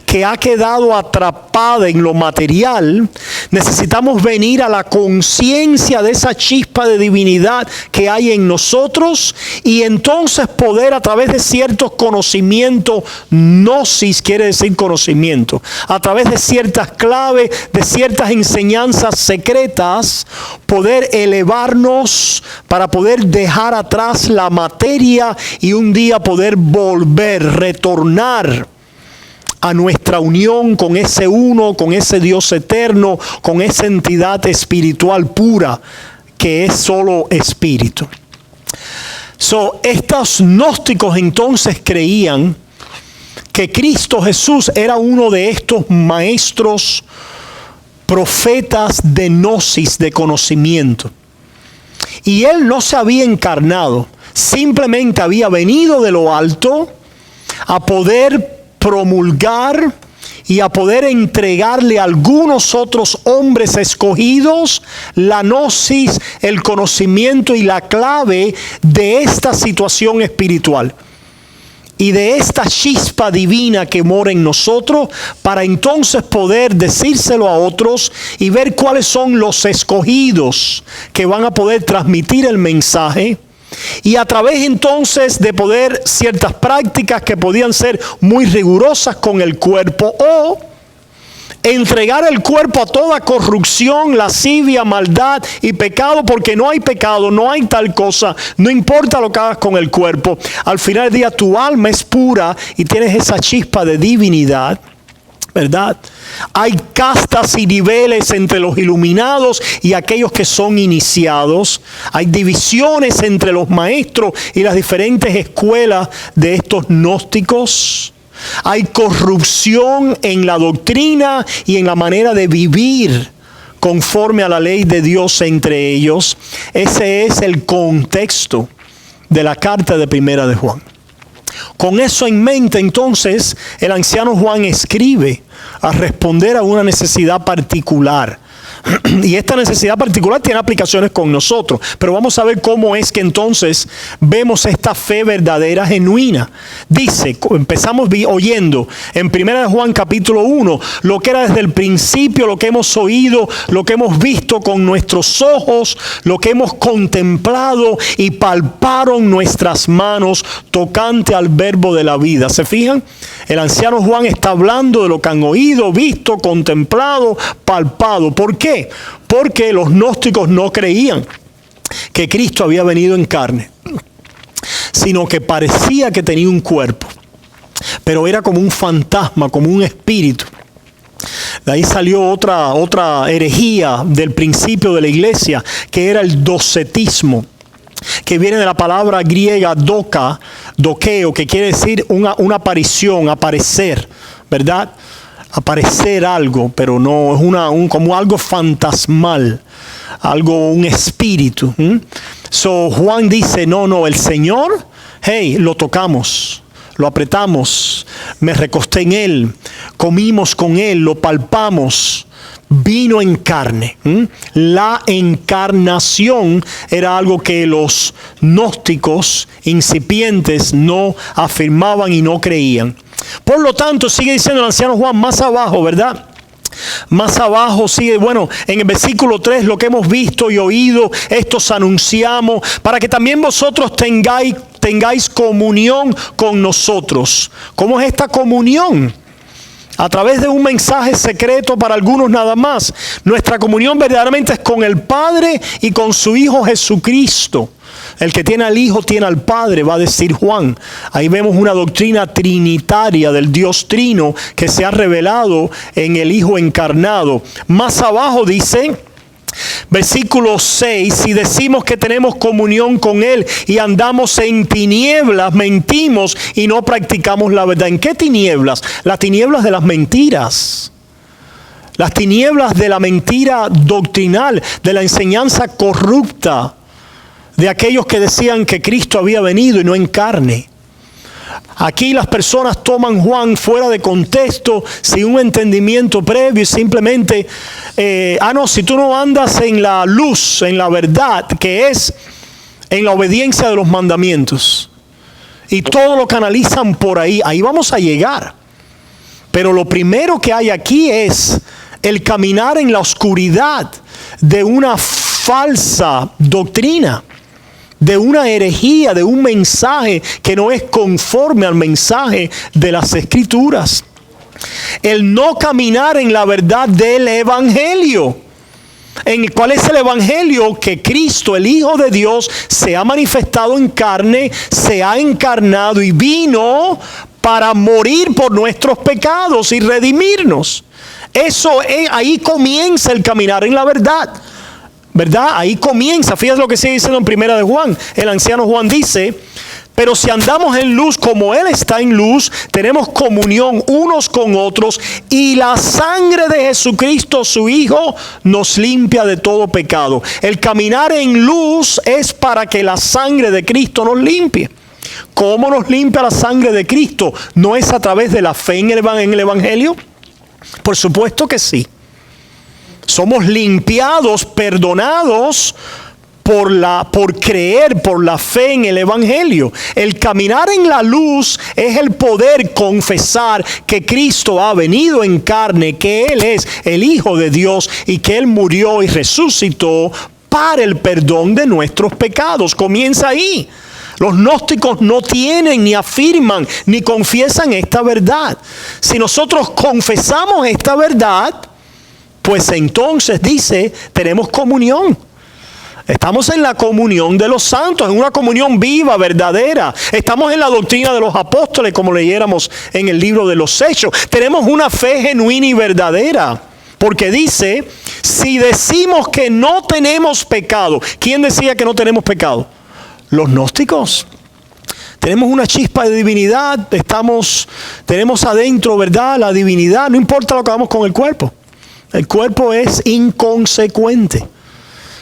que ha quedado atrapada en lo material. Necesitamos venir a la conciencia de esa chispa de divinidad que hay en nosotros, y entonces poder, a través de ciertos conocimientos, gnosis quiere decir conocimiento, a través de ciertas claves, de ciertas enseñanzas secretas, poder elevarnos para poder dejar atrás la materia y un día poder volver, retornar a nuestra unión con ese uno, con ese Dios eterno, con esa entidad espiritual pura que es solo espíritu. Estos gnósticos entonces creían que Cristo Jesús era uno de estos maestros, profetas de gnosis, de conocimiento. Y Él no se había encarnado, simplemente había venido de lo alto a poder promulgar y a poder entregarle a algunos otros hombres escogidos la gnosis, el conocimiento y la clave de esta situación espiritual y de esta chispa divina que mora en nosotros, para entonces poder decírselo a otros y ver cuáles son los escogidos que van a poder transmitir el mensaje. Y a través entonces de poder ciertas prácticas que podían ser muy rigurosas con el cuerpo, o entregar el cuerpo a toda corrupción, lascivia, maldad y pecado, porque no hay pecado, no hay tal cosa, no importa lo que hagas con el cuerpo. Al final del día tu alma es pura y tienes esa chispa de divinidad, ¿verdad? Hay castas y niveles entre los iluminados y aquellos que son iniciados. Hay divisiones entre los maestros y las diferentes escuelas de estos gnósticos. Hay corrupción en la doctrina y en la manera de vivir conforme a la ley de Dios entre ellos. Ese es el contexto de la carta de Primera de Juan. Con eso en mente, entonces, el anciano Juan escribe a responder a una necesidad particular, Y esta necesidad particular tiene aplicaciones con nosotros. Pero vamos a ver cómo es que entonces vemos esta fe verdadera, genuina. Dice, empezamos oyendo en 1 Juan capítulo 1, lo que era desde el principio, lo que hemos oído, lo que hemos visto con nuestros ojos, lo que hemos contemplado y palparon nuestras manos tocante al verbo de la vida. ¿Se fijan? El anciano Juan está hablando de lo que han oído, visto, contemplado, palpado. ¿Por qué? Porque los gnósticos no creían que Cristo había venido en carne, sino que parecía que tenía un cuerpo, pero era como un fantasma, como un espíritu. De ahí salió otra herejía del principio de la iglesia, que era el docetismo, que viene de la palabra griega dokeo, que quiere decir una aparición, aparecer, ¿verdad? Aparecer algo, pero no es como algo fantasmal, un espíritu. So Juan dice, no, el Señor, lo tocamos, lo apretamos, me recosté en Él, comimos con Él, lo palpamos, vino en carne. La encarnación era algo que los gnósticos incipientes no afirmaban y no creían. Por lo tanto, sigue diciendo el anciano Juan más abajo, ¿verdad? Más abajo sigue, en el versículo 3, lo que hemos visto y oído, esto os anunciamos, para que también vosotros tengáis comunión con nosotros. ¿Cómo es esta comunión? A través de un mensaje secreto para algunos nada más. Nuestra comunión verdaderamente es con el Padre y con su Hijo Jesucristo. El que tiene al Hijo tiene al Padre, va a decir Juan. Ahí vemos una doctrina trinitaria del Dios Trino que se ha revelado en el Hijo encarnado. Más abajo dice, versículo 6, si decimos que tenemos comunión con Él y andamos en tinieblas, mentimos y no practicamos la verdad. ¿En qué tinieblas? Las tinieblas de las mentiras. Las tinieblas de la mentira doctrinal, de la enseñanza corrupta, de aquellos que decían que Cristo había venido y no en carne. Aquí las personas toman Juan fuera de contexto, sin un entendimiento previo y simplemente, si tú no andas en la luz, en la verdad, que es en la obediencia de los mandamientos, y todo lo canalizan por ahí vamos a llegar. Pero lo primero que hay aquí es el caminar en la oscuridad de una falsa doctrina, de una herejía, de un mensaje que no es conforme al mensaje de las Escrituras. El no caminar en la verdad del Evangelio. ¿Cuál es el Evangelio? Que Cristo, el Hijo de Dios, se ha manifestado en carne, se ha encarnado y vino para morir por nuestros pecados y redimirnos. Ahí comienza el caminar en la verdad. ¿Verdad? Ahí comienza. Fíjate lo que sigue diciendo en 1 de Juan. El anciano Juan dice, pero si andamos en luz como Él está en luz, tenemos comunión unos con otros y la sangre de Jesucristo, su Hijo, nos limpia de todo pecado. El caminar en luz es para que la sangre de Cristo nos limpie. ¿Cómo nos limpia la sangre de Cristo? ¿No es a través de la fe en el Evangelio? Por supuesto que sí. Somos limpiados, perdonados por creer, por la fe en el Evangelio. El caminar en la luz es el poder confesar que Cristo ha venido en carne, que Él es el Hijo de Dios y que Él murió y resucitó para el perdón de nuestros pecados. Comienza ahí. Los gnósticos no tienen, ni afirman, ni confiesan esta verdad. Si nosotros confesamos esta verdad, pues entonces dice, tenemos comunión. Estamos en la comunión de los santos, en una comunión viva, verdadera. Estamos en la doctrina de los apóstoles, como leyéramos en el libro de los Hechos. Tenemos una fe genuina y verdadera. Porque dice, si decimos que no tenemos pecado. ¿Quién decía que no tenemos pecado? Los gnósticos. Tenemos una chispa de divinidad, tenemos adentro, ¿verdad?, la divinidad. No importa lo que hagamos con el cuerpo. El cuerpo es inconsecuente.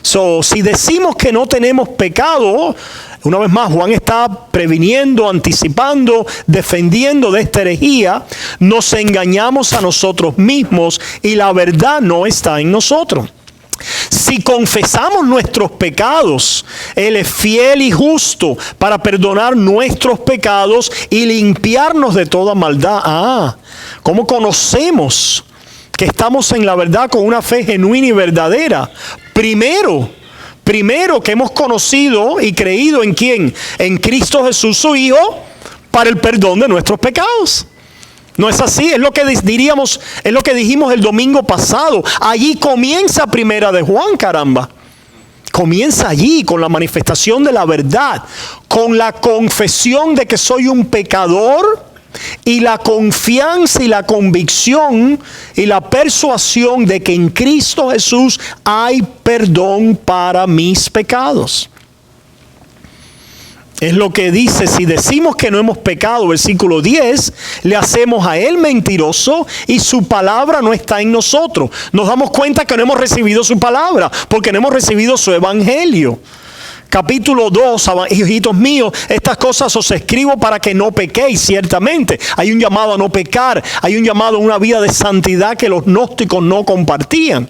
Si decimos que no tenemos pecado, una vez más Juan está previniendo, anticipando, defendiendo de esta herejía. Nos engañamos a nosotros mismos y la verdad no está en nosotros. Si confesamos nuestros pecados, Él es fiel y justo para perdonar nuestros pecados y limpiarnos de toda maldad. ¿Cómo conocemos que estamos en la verdad con una fe genuina y verdadera? Primero que hemos conocido y creído en ¿quién? En Cristo Jesús, su Hijo, para el perdón de nuestros pecados. ¿No es así? Es lo que diríamos, es lo que dijimos el domingo pasado. Allí comienza Primera de Juan, caramba. Comienza allí con la manifestación de la verdad, con la confesión de que soy un pecador y la confianza y la convicción y la persuasión de que en Cristo Jesús hay perdón para mis pecados. Es lo que dice: si decimos que no hemos pecado, versículo 10, le hacemos a Él mentiroso y su palabra no está en nosotros. Nos damos cuenta que no hemos recibido su palabra porque no hemos recibido su evangelio. Capítulo 2, hijitos míos, estas cosas os escribo para que no pequéis. Ciertamente hay un llamado a no pecar, hay un llamado a una vida de santidad que los gnósticos no compartían.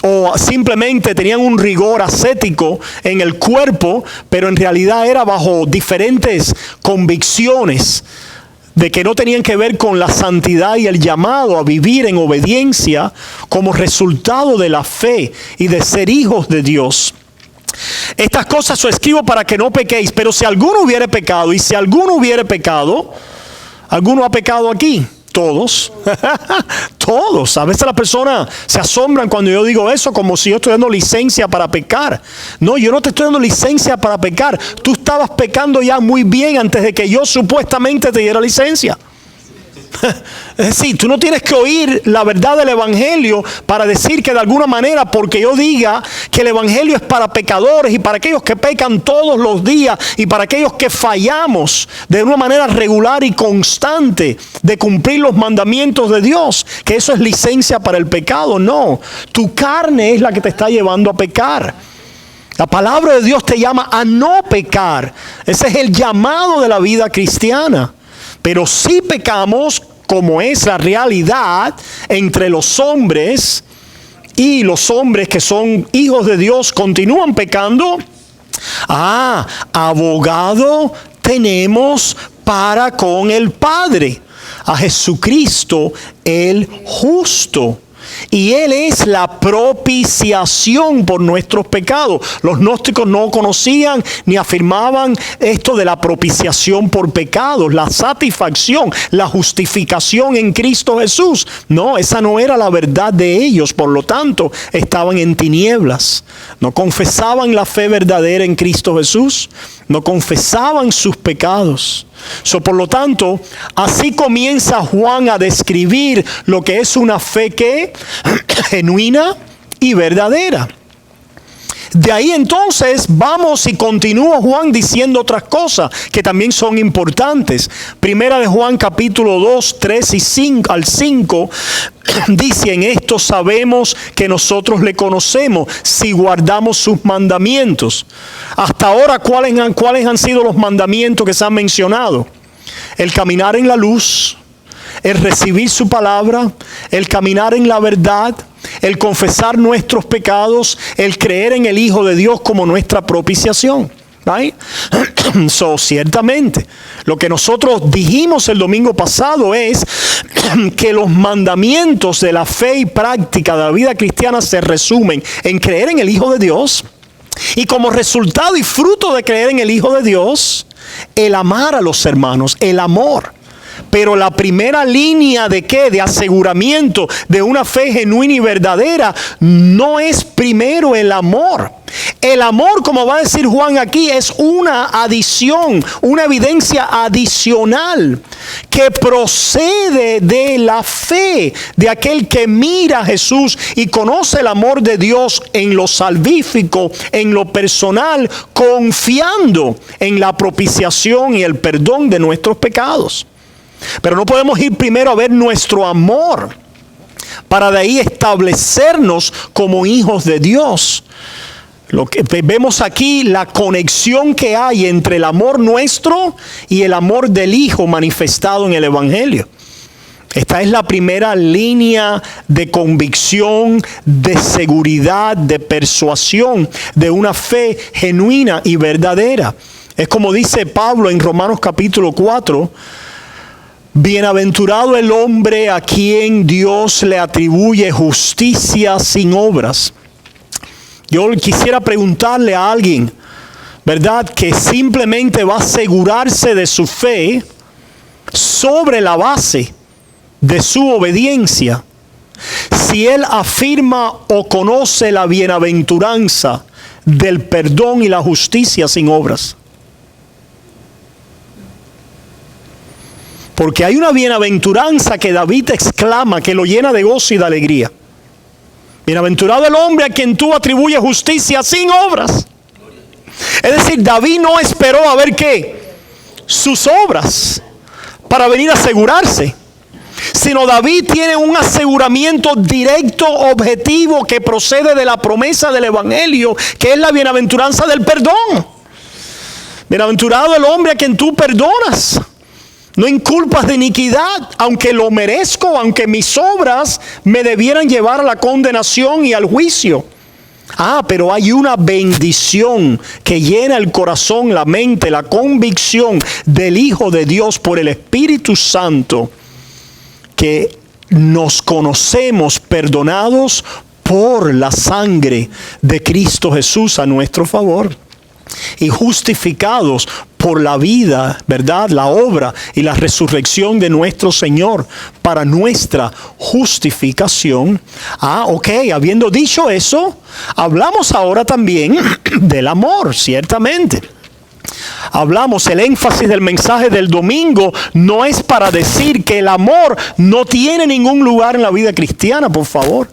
O simplemente tenían un rigor ascético en el cuerpo, pero en realidad era bajo diferentes convicciones de que no tenían que ver con la santidad y el llamado a vivir en obediencia como resultado de la fe y de ser hijos de Dios. Estas cosas os escribo para que no pequéis, pero si alguno hubiere pecado, y si alguno hubiere pecado, ¿alguno ha pecado aquí? Todos. Todos. A veces las personas se asombran cuando yo digo eso, como si yo estoy dando licencia para pecar. No, yo no te estoy dando licencia para pecar. Tú estabas pecando ya muy bien antes de que yo supuestamente te diera licencia. Es decir, tú no tienes que oír la verdad del evangelio para decir que de alguna manera, porque yo diga que el evangelio es para pecadores y para aquellos que pecan todos los días y para aquellos que fallamos de una manera regular y constante de cumplir los mandamientos de Dios, que eso es licencia para el pecado. No, tu carne es la que te está llevando a pecar. La palabra de Dios te llama a no pecar. Ese es el llamado de la vida cristiana. Pero si pecamos, como es la realidad entre los hombres, y los hombres que son hijos de Dios continúan pecando, abogado tenemos para con el Padre, a Jesucristo el justo. Y Él es la propiciación por nuestros pecados. Los gnósticos no conocían ni afirmaban esto de la propiciación por pecados, la satisfacción, la justificación en Cristo Jesús. No, esa no era la verdad de ellos. Por lo tanto, estaban en tinieblas. No confesaban la fe verdadera en Cristo Jesús. No confesaban sus pecados. Por lo tanto, así comienza Juan a describir lo que es una fe que genuina y verdadera. De ahí entonces vamos y continúa Juan diciendo otras cosas que también son importantes. Primera de Juan capítulo 2, 3 y 5 al 5 dice: en esto sabemos que nosotros le conocemos si guardamos sus mandamientos. Hasta ahora, ¿cuáles han sido los mandamientos que se han mencionado? El caminar en la luz, el recibir su palabra, el caminar en la verdad, el confesar nuestros pecados, el creer en el Hijo de Dios como nuestra propiciación. Right? Ciertamente, lo que nosotros dijimos el domingo pasado es que los mandamientos de la fe y práctica de la vida cristiana se resumen en creer en el Hijo de Dios, y como resultado y fruto de creer en el Hijo de Dios, el amar a los hermanos, el amor. Pero la primera línea de ¿qué? De aseguramiento de una fe genuina y verdadera no es primero el amor. El amor, como va a decir Juan aquí, es una adición, una evidencia adicional que procede de la fe de aquel que mira a Jesús y conoce el amor de Dios en lo salvífico, en lo personal, confiando en la propiciación y el perdón de nuestros pecados. Pero no podemos ir primero a ver nuestro amor para de ahí establecernos como hijos de Dios. Lo que vemos aquí, la conexión que hay entre el amor nuestro y el amor del Hijo manifestado en el Evangelio. Esta es la primera línea de convicción, de seguridad, de persuasión, de una fe genuina y verdadera. Es como dice Pablo en Romanos capítulo 4, bienaventurado el hombre a quien Dios le atribuye justicia sin obras. Yo quisiera preguntarle a alguien, ¿verdad?, que simplemente va a asegurarse de su fe sobre la base de su obediencia, si él afirma o conoce la bienaventuranza del perdón y la justicia sin obras. Porque hay una bienaventuranza que David exclama, que lo llena de gozo y de alegría. Bienaventurado el hombre a quien tú atribuyes justicia sin obras. Es decir, David no esperó a ver qué, sus obras, para venir a asegurarse, sino David tiene un aseguramiento directo, objetivo, que procede de la promesa del evangelio, que es la bienaventuranza del perdón. Bienaventurado el hombre a quien tú perdonas, no inculpas de iniquidad, aunque lo merezco, aunque mis obras me debieran llevar a la condenación y al juicio. Pero hay una bendición que llena el corazón, la mente, la convicción del Hijo de Dios por el Espíritu Santo, que nos conocemos perdonados por la sangre de Cristo Jesús a nuestro favor, y justificados por la vida, ¿verdad?, la obra y la resurrección de nuestro Señor para nuestra justificación. Habiendo dicho eso, hablamos ahora también del amor, ciertamente. El énfasis del mensaje del domingo no es para decir que el amor no tiene ningún lugar en la vida cristiana, por favor.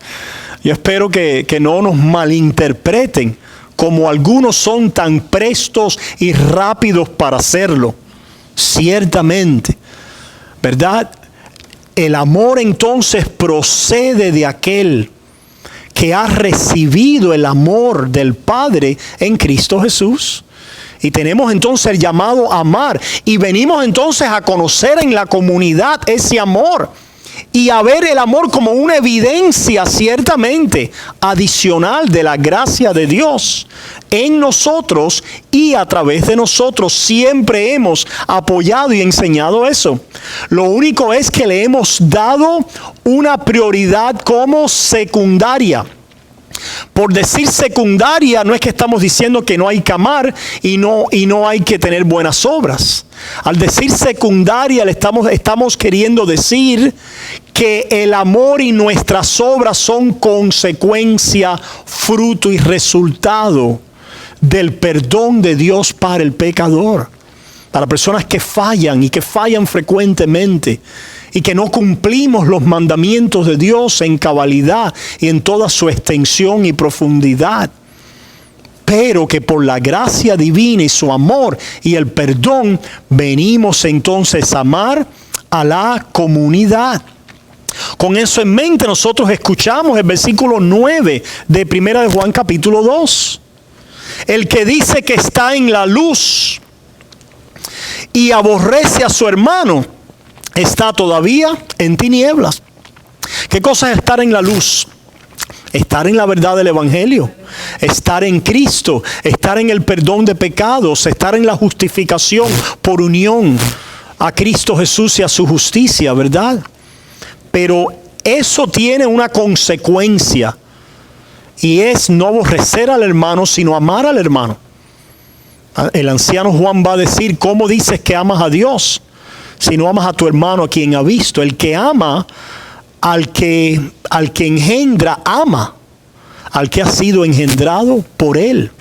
Yo espero que no nos malinterpreten, como algunos son tan prestos y rápidos para hacerlo. Ciertamente, ¿verdad? El amor entonces procede de aquel que ha recibido el amor del Padre en Cristo Jesús. Y tenemos entonces el llamado a amar. Y venimos entonces a conocer en la comunidad ese amor. Y a ver el amor como una evidencia ciertamente adicional de la gracia de Dios en nosotros y a través de nosotros. Siempre hemos apoyado y enseñado eso. Lo único es que le hemos dado una prioridad como secundaria. Por decir secundaria, no es que estamos diciendo que no hay que amar y no hay que tener buenas obras. Al decir secundaria, estamos queriendo decir que el amor y nuestras obras son consecuencia, fruto y resultado del perdón de Dios para el pecador. Para personas que fallan y que fallan frecuentemente, y que no cumplimos los mandamientos de Dios en cabalidad y en toda su extensión y profundidad, pero que por la gracia divina y su amor y el perdón venimos entonces a amar a la comunidad. Con eso en mente, nosotros escuchamos el versículo 9 de 1 de Juan capítulo 2. El que dice que está en la luz y aborrece a su hermano, está todavía en tinieblas. ¿Qué cosa es estar en la luz? Estar en la verdad del evangelio, estar en Cristo, estar en el perdón de pecados, estar en la justificación por unión a Cristo Jesús y a su justicia, ¿verdad? Pero eso tiene una consecuencia, y es no aborrecer al hermano, sino amar al hermano. El anciano Juan va a decir: ¿cómo dices que amas a Dios si no amas a tu hermano a quien ha visto? El que ama al que engendra, ama al que ha sido engendrado por él.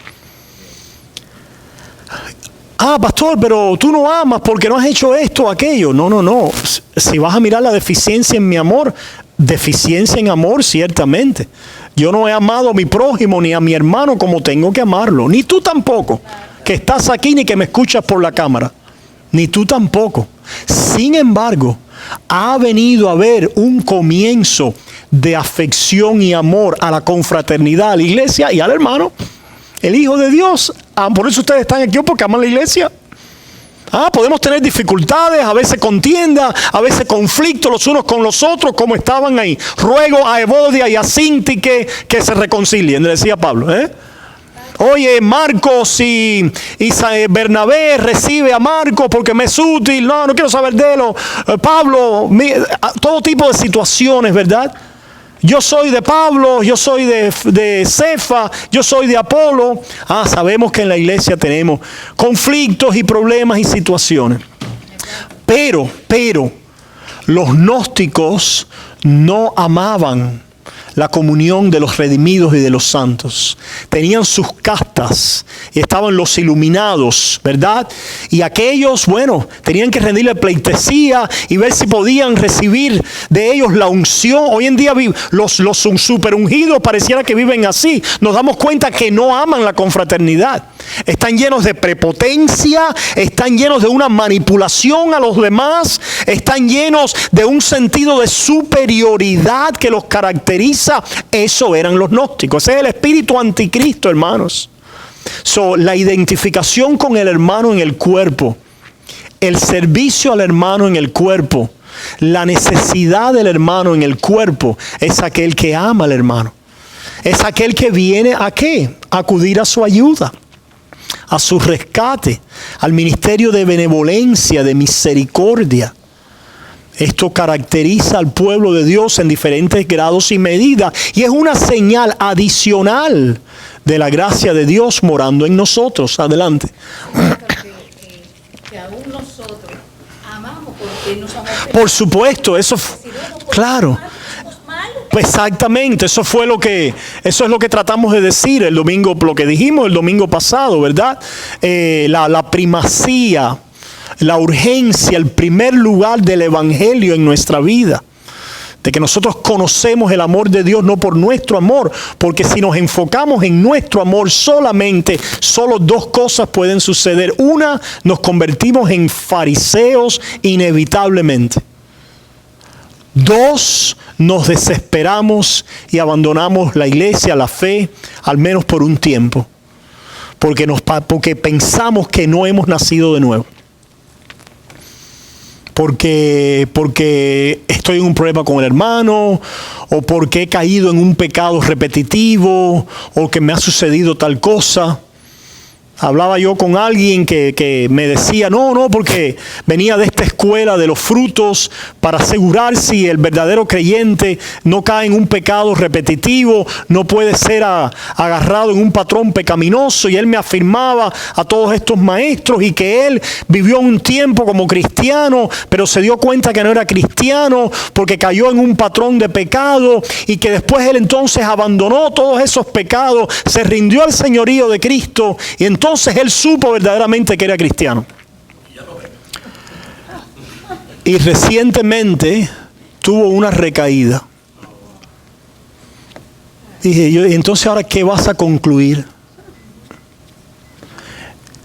Pastor, pero tú no amas porque no has hecho esto o aquello. No. Si vas a mirar la deficiencia en mi amor, deficiencia en amor ciertamente. Yo no he amado a mi prójimo ni a mi hermano como tengo que amarlo. Ni tú tampoco, que estás aquí ni que me escuchas por la cámara. Ni tú tampoco. Sin embargo, ha venido a haber un comienzo de afección y amor a la confraternidad, a la iglesia y al hermano, el Hijo de Dios. Por eso ustedes están aquí, porque aman la iglesia. Podemos tener dificultades, a veces contienda, a veces conflictos los unos con los otros, como estaban ahí. Ruego a Evodia y a Síntique que se reconcilien, le decía Pablo. Oye, Marcos y Bernabé, recibe a Marcos porque me es útil. No quiero saber de él. Pablo, todo tipo de situaciones, ¿verdad? Yo soy de Pablo, yo soy de Cefa, yo soy de Apolo. Sabemos que en la iglesia tenemos conflictos y problemas y situaciones. Pero, los gnósticos no amaban la comunión de los redimidos y de los santos. Tenían sus castas y estaban los iluminados, ¿verdad? Y aquellos, tenían que rendirle pleitesía y ver si podían recibir de ellos la unción. Hoy en día los super ungidos pareciera que viven así. Nos damos cuenta que no aman la confraternidad. Están llenos de prepotencia, están llenos de una manipulación a los demás, están llenos de un sentido de superioridad que los caracteriza. Eso eran los gnósticos. Ese es el espíritu anticristo, hermanos. La identificación con el hermano en el cuerpo, el servicio al hermano en el cuerpo, la necesidad del hermano en el cuerpo, es aquel que ama al hermano. Es aquel que viene ¿a qué? A acudir a su ayuda, a su rescate, al ministerio de benevolencia, de misericordia. Esto caracteriza al pueblo de Dios en diferentes grados y medidas, y es una señal adicional de la gracia de Dios morando en nosotros. Adelante. Que aún nosotros amamos porque nos amamos. Por supuesto, eso, claro. Pues exactamente, eso es lo que tratamos de decir el domingo, lo que dijimos el domingo pasado, ¿verdad? La primacía, la urgencia, el primer lugar del evangelio en nuestra vida. De que nosotros conocemos el amor de Dios no por nuestro amor, porque si nos enfocamos en nuestro amor solamente, solo dos cosas pueden suceder. Una, nos convertimos en fariseos inevitablemente. Dos, nos desesperamos y abandonamos la iglesia, la fe, al menos por un tiempo. Porque pensamos que no hemos nacido de nuevo. Porque estoy en un problema con el hermano, o porque he caído en un pecado repetitivo, o que me ha sucedido tal cosa. Hablaba yo con alguien que me decía, no, porque venía de esta escuela de los frutos para asegurar si el verdadero creyente no cae en un pecado repetitivo, no puede ser agarrado en un patrón pecaminoso. Y él me afirmaba a todos estos maestros y que él vivió un tiempo como cristiano, pero se dio cuenta que no era cristiano porque cayó en un patrón de pecado, y que después él entonces abandonó todos esos pecados, se rindió al señorío de Cristo, y entonces él supo verdaderamente que era cristiano. Y recientemente tuvo una recaída. Dije yo, entonces ahora ¿qué vas a concluir?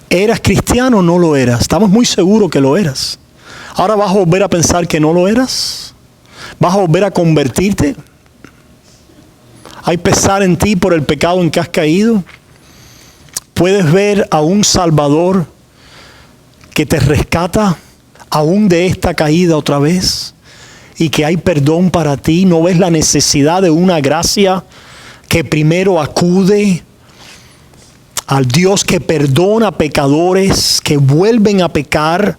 ¿Eras cristiano o no lo eras? Estamos muy seguros que lo eras. Ahora vas a volver a pensar que no lo eras. ¿Vas a volver a convertirte? ¿Hay pesar en ti por el pecado en que has caído? ¿Puedes ver a un Salvador que te rescata aún de esta caída otra vez? Y que hay perdón para ti. ¿No ves la necesidad de una gracia que primero acude al Dios que perdona pecadores que vuelven a pecar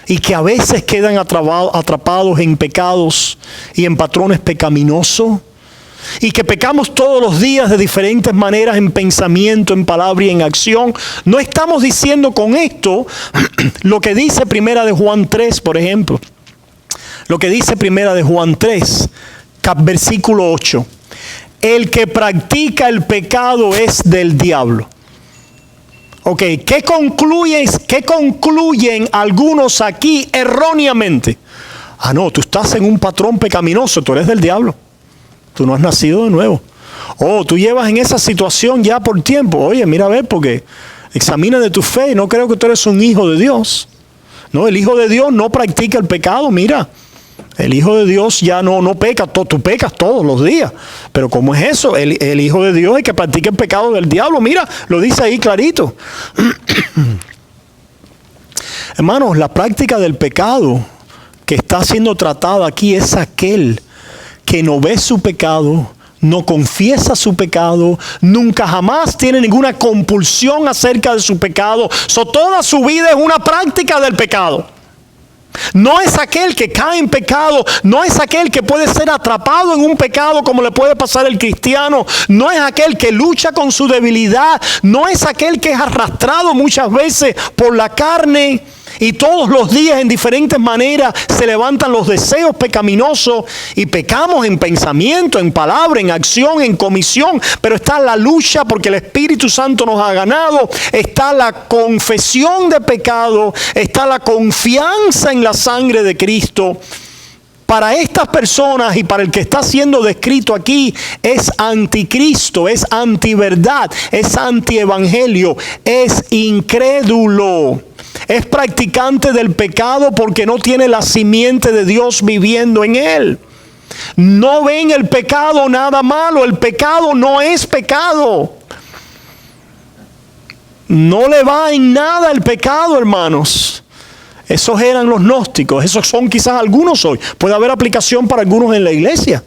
y que a veces quedan atrapados en pecados y en patrones pecaminosos? Y que pecamos todos los días de diferentes maneras, en pensamiento, en palabra y en acción. No estamos diciendo con esto lo que dice Primera de Juan 3, por ejemplo. Lo que dice Primera de Juan 3, versículo 8. El que practica el pecado es del diablo. Ok, ¿qué concluyen algunos aquí erróneamente? No, tú estás en un patrón pecaminoso, tú eres del diablo. Tú no has nacido de nuevo. Tú llevas en esa situación ya por tiempo. Oye, mira a ver, porque examina de tu fe. No creo que tú eres un hijo de Dios. No, el hijo de Dios no practica el pecado. Mira, el hijo de Dios ya no peca. Tú pecas todos los días. Pero ¿cómo es eso? El hijo de Dios es el que practica el pecado del diablo. Mira, lo dice ahí clarito. Hermanos, la práctica del pecado que está siendo tratada aquí es aquel que no ve su pecado, no confiesa su pecado, nunca jamás tiene ninguna compulsión acerca de su pecado. Toda su vida es una práctica del pecado. No es aquel que cae en pecado, no es aquel que puede ser atrapado en un pecado como le puede pasar al cristiano, no es aquel que lucha con su debilidad, no es aquel que es arrastrado muchas veces por la carne y todos los días en diferentes maneras se levantan los deseos pecaminosos y pecamos en pensamiento, en palabra, en acción, en comisión, pero está la lucha porque el Espíritu Santo nos ha ganado, está la confesión de pecado, está la confianza en la sangre de Cristo. Para estas personas y para el que está siendo descrito aquí es anticristo, es antiverdad, es antievangelio, es incrédulo. Es practicante del pecado porque no tiene la simiente de Dios viviendo en él. No ven el pecado nada malo. El pecado no es pecado. No le va en nada el pecado, hermanos. Esos eran los gnósticos. Esos son quizás algunos hoy. Puede haber aplicación para algunos en la iglesia,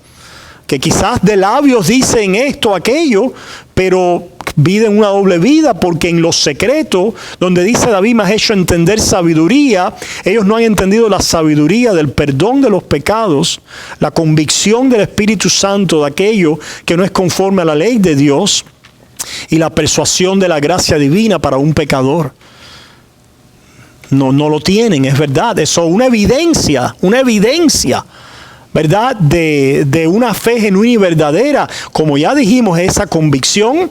que quizás de labios dicen esto, aquello, pero viven una doble vida, porque en lo secreto, donde dice David, me has hecho entender sabiduría, ellos no han entendido la sabiduría del perdón de los pecados, la convicción del Espíritu Santo de aquello que no es conforme a la ley de Dios y la persuasión de la gracia divina para un pecador. No lo tienen, es verdad. Eso es una evidencia, ¿verdad? De una fe genuina y verdadera. Como ya dijimos, esa convicción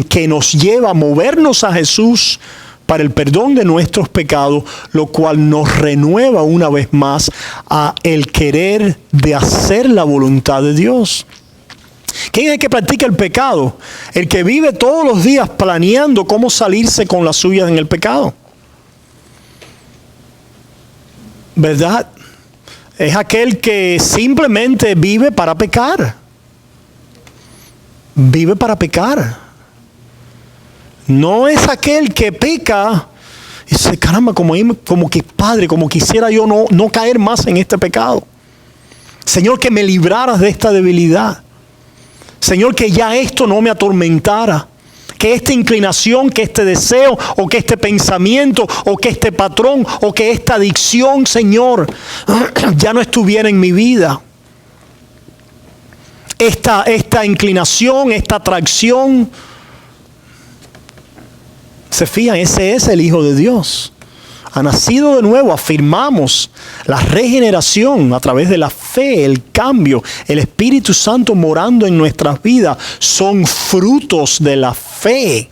que nos lleva a movernos a Jesús para el perdón de nuestros pecados, lo cual nos renueva una vez más a el querer de hacer la voluntad de Dios. ¿Quién es el que practica el pecado? El que vive todos los días planeando cómo salirse con las suyas en el pecado, ¿verdad? Es aquel que simplemente vive para pecar. Vive para pecar. No es aquel que peca y dice, caramba, como que padre, como quisiera yo no caer más en este pecado. Señor, que me libraras de esta debilidad. Señor, que ya esto no me atormentara. Que esta inclinación, que este deseo, o que este pensamiento, o que este patrón, o que esta adicción, Señor, ya no estuviera en mi vida. Esta inclinación, esta atracción. Se fijan, ese es el Hijo de Dios. Ha nacido de nuevo, afirmamos la regeneración a través de la fe, el cambio, el Espíritu Santo morando en nuestras vidas, son frutos de la fe.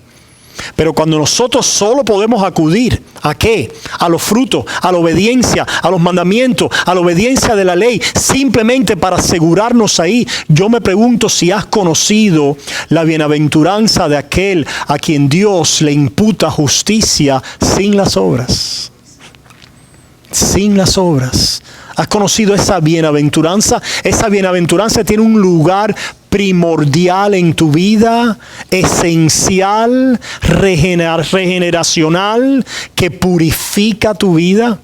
Pero cuando nosotros solo podemos acudir, ¿a qué? A los frutos, a la obediencia, a los mandamientos, a la obediencia de la ley, simplemente para asegurarnos ahí. Yo me pregunto si has conocido la bienaventuranza de aquel a quien Dios le imputa justicia sin las obras. Sin las obras. ¿Has conocido esa bienaventuranza? Esa bienaventuranza tiene un lugar primordial en tu vida, esencial, regeneracional, que purifica tu vida.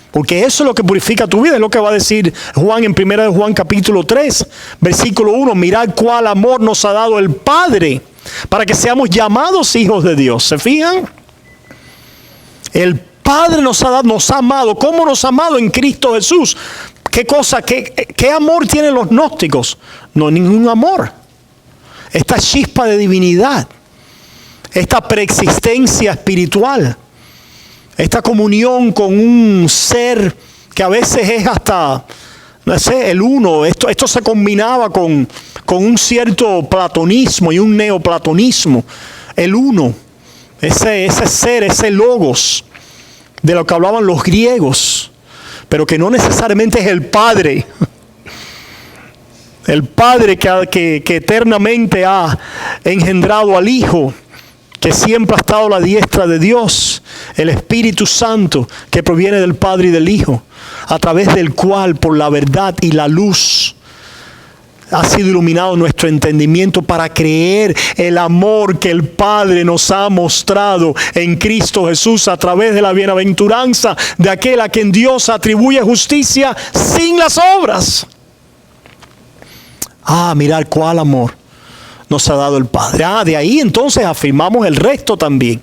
Porque eso es lo que purifica tu vida, es lo que va a decir Juan en 1 Juan capítulo 3, versículo 1. Mirad cuál amor nos ha dado el Padre para que seamos llamados hijos de Dios. ¿Se fijan? El Padre nos ha amado. ¿Cómo nos ha amado? En Cristo Jesús. ¿Qué amor tienen los gnósticos? No, ningún amor. Esta chispa de divinidad, esta preexistencia espiritual, esta comunión con un ser que a veces es hasta, no sé, el uno. Esto se combinaba con un cierto platonismo y un neoplatonismo. El uno, ese ser, ese logos, de lo que hablaban los griegos, pero que no necesariamente es el Padre. El Padre que eternamente ha engendrado al Hijo, que siempre ha estado a la diestra de Dios, el Espíritu Santo que proviene del Padre y del Hijo, a través del cual, por la verdad y la luz, ha sido iluminado nuestro entendimiento para creer el amor que el Padre nos ha mostrado en Cristo Jesús a través de la bienaventuranza de aquel a quien Dios atribuye justicia sin las obras. Mirar cuál amor nos ha dado el Padre. De ahí entonces afirmamos el resto también,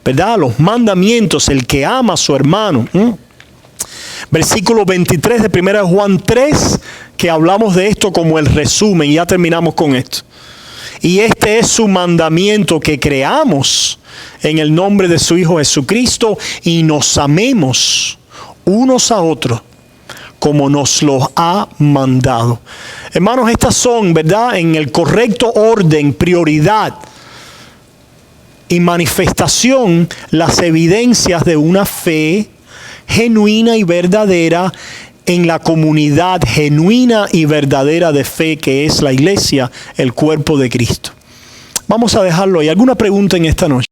¿verdad? Los mandamientos, el que ama a su hermano. Versículo 23 de 1 Juan 3, que hablamos de esto como el resumen, y ya terminamos con esto. Y este es su mandamiento, que creamos en el nombre de su Hijo Jesucristo y nos amemos unos a otros como nos lo ha mandado. Hermanos, estas son, ¿verdad?, en el correcto orden, prioridad y manifestación, las evidencias de una fe genuina y verdadera en la comunidad genuina y verdadera de fe que es la iglesia, el cuerpo de Cristo. Vamos a dejarlo ahí. ¿Alguna pregunta en esta noche?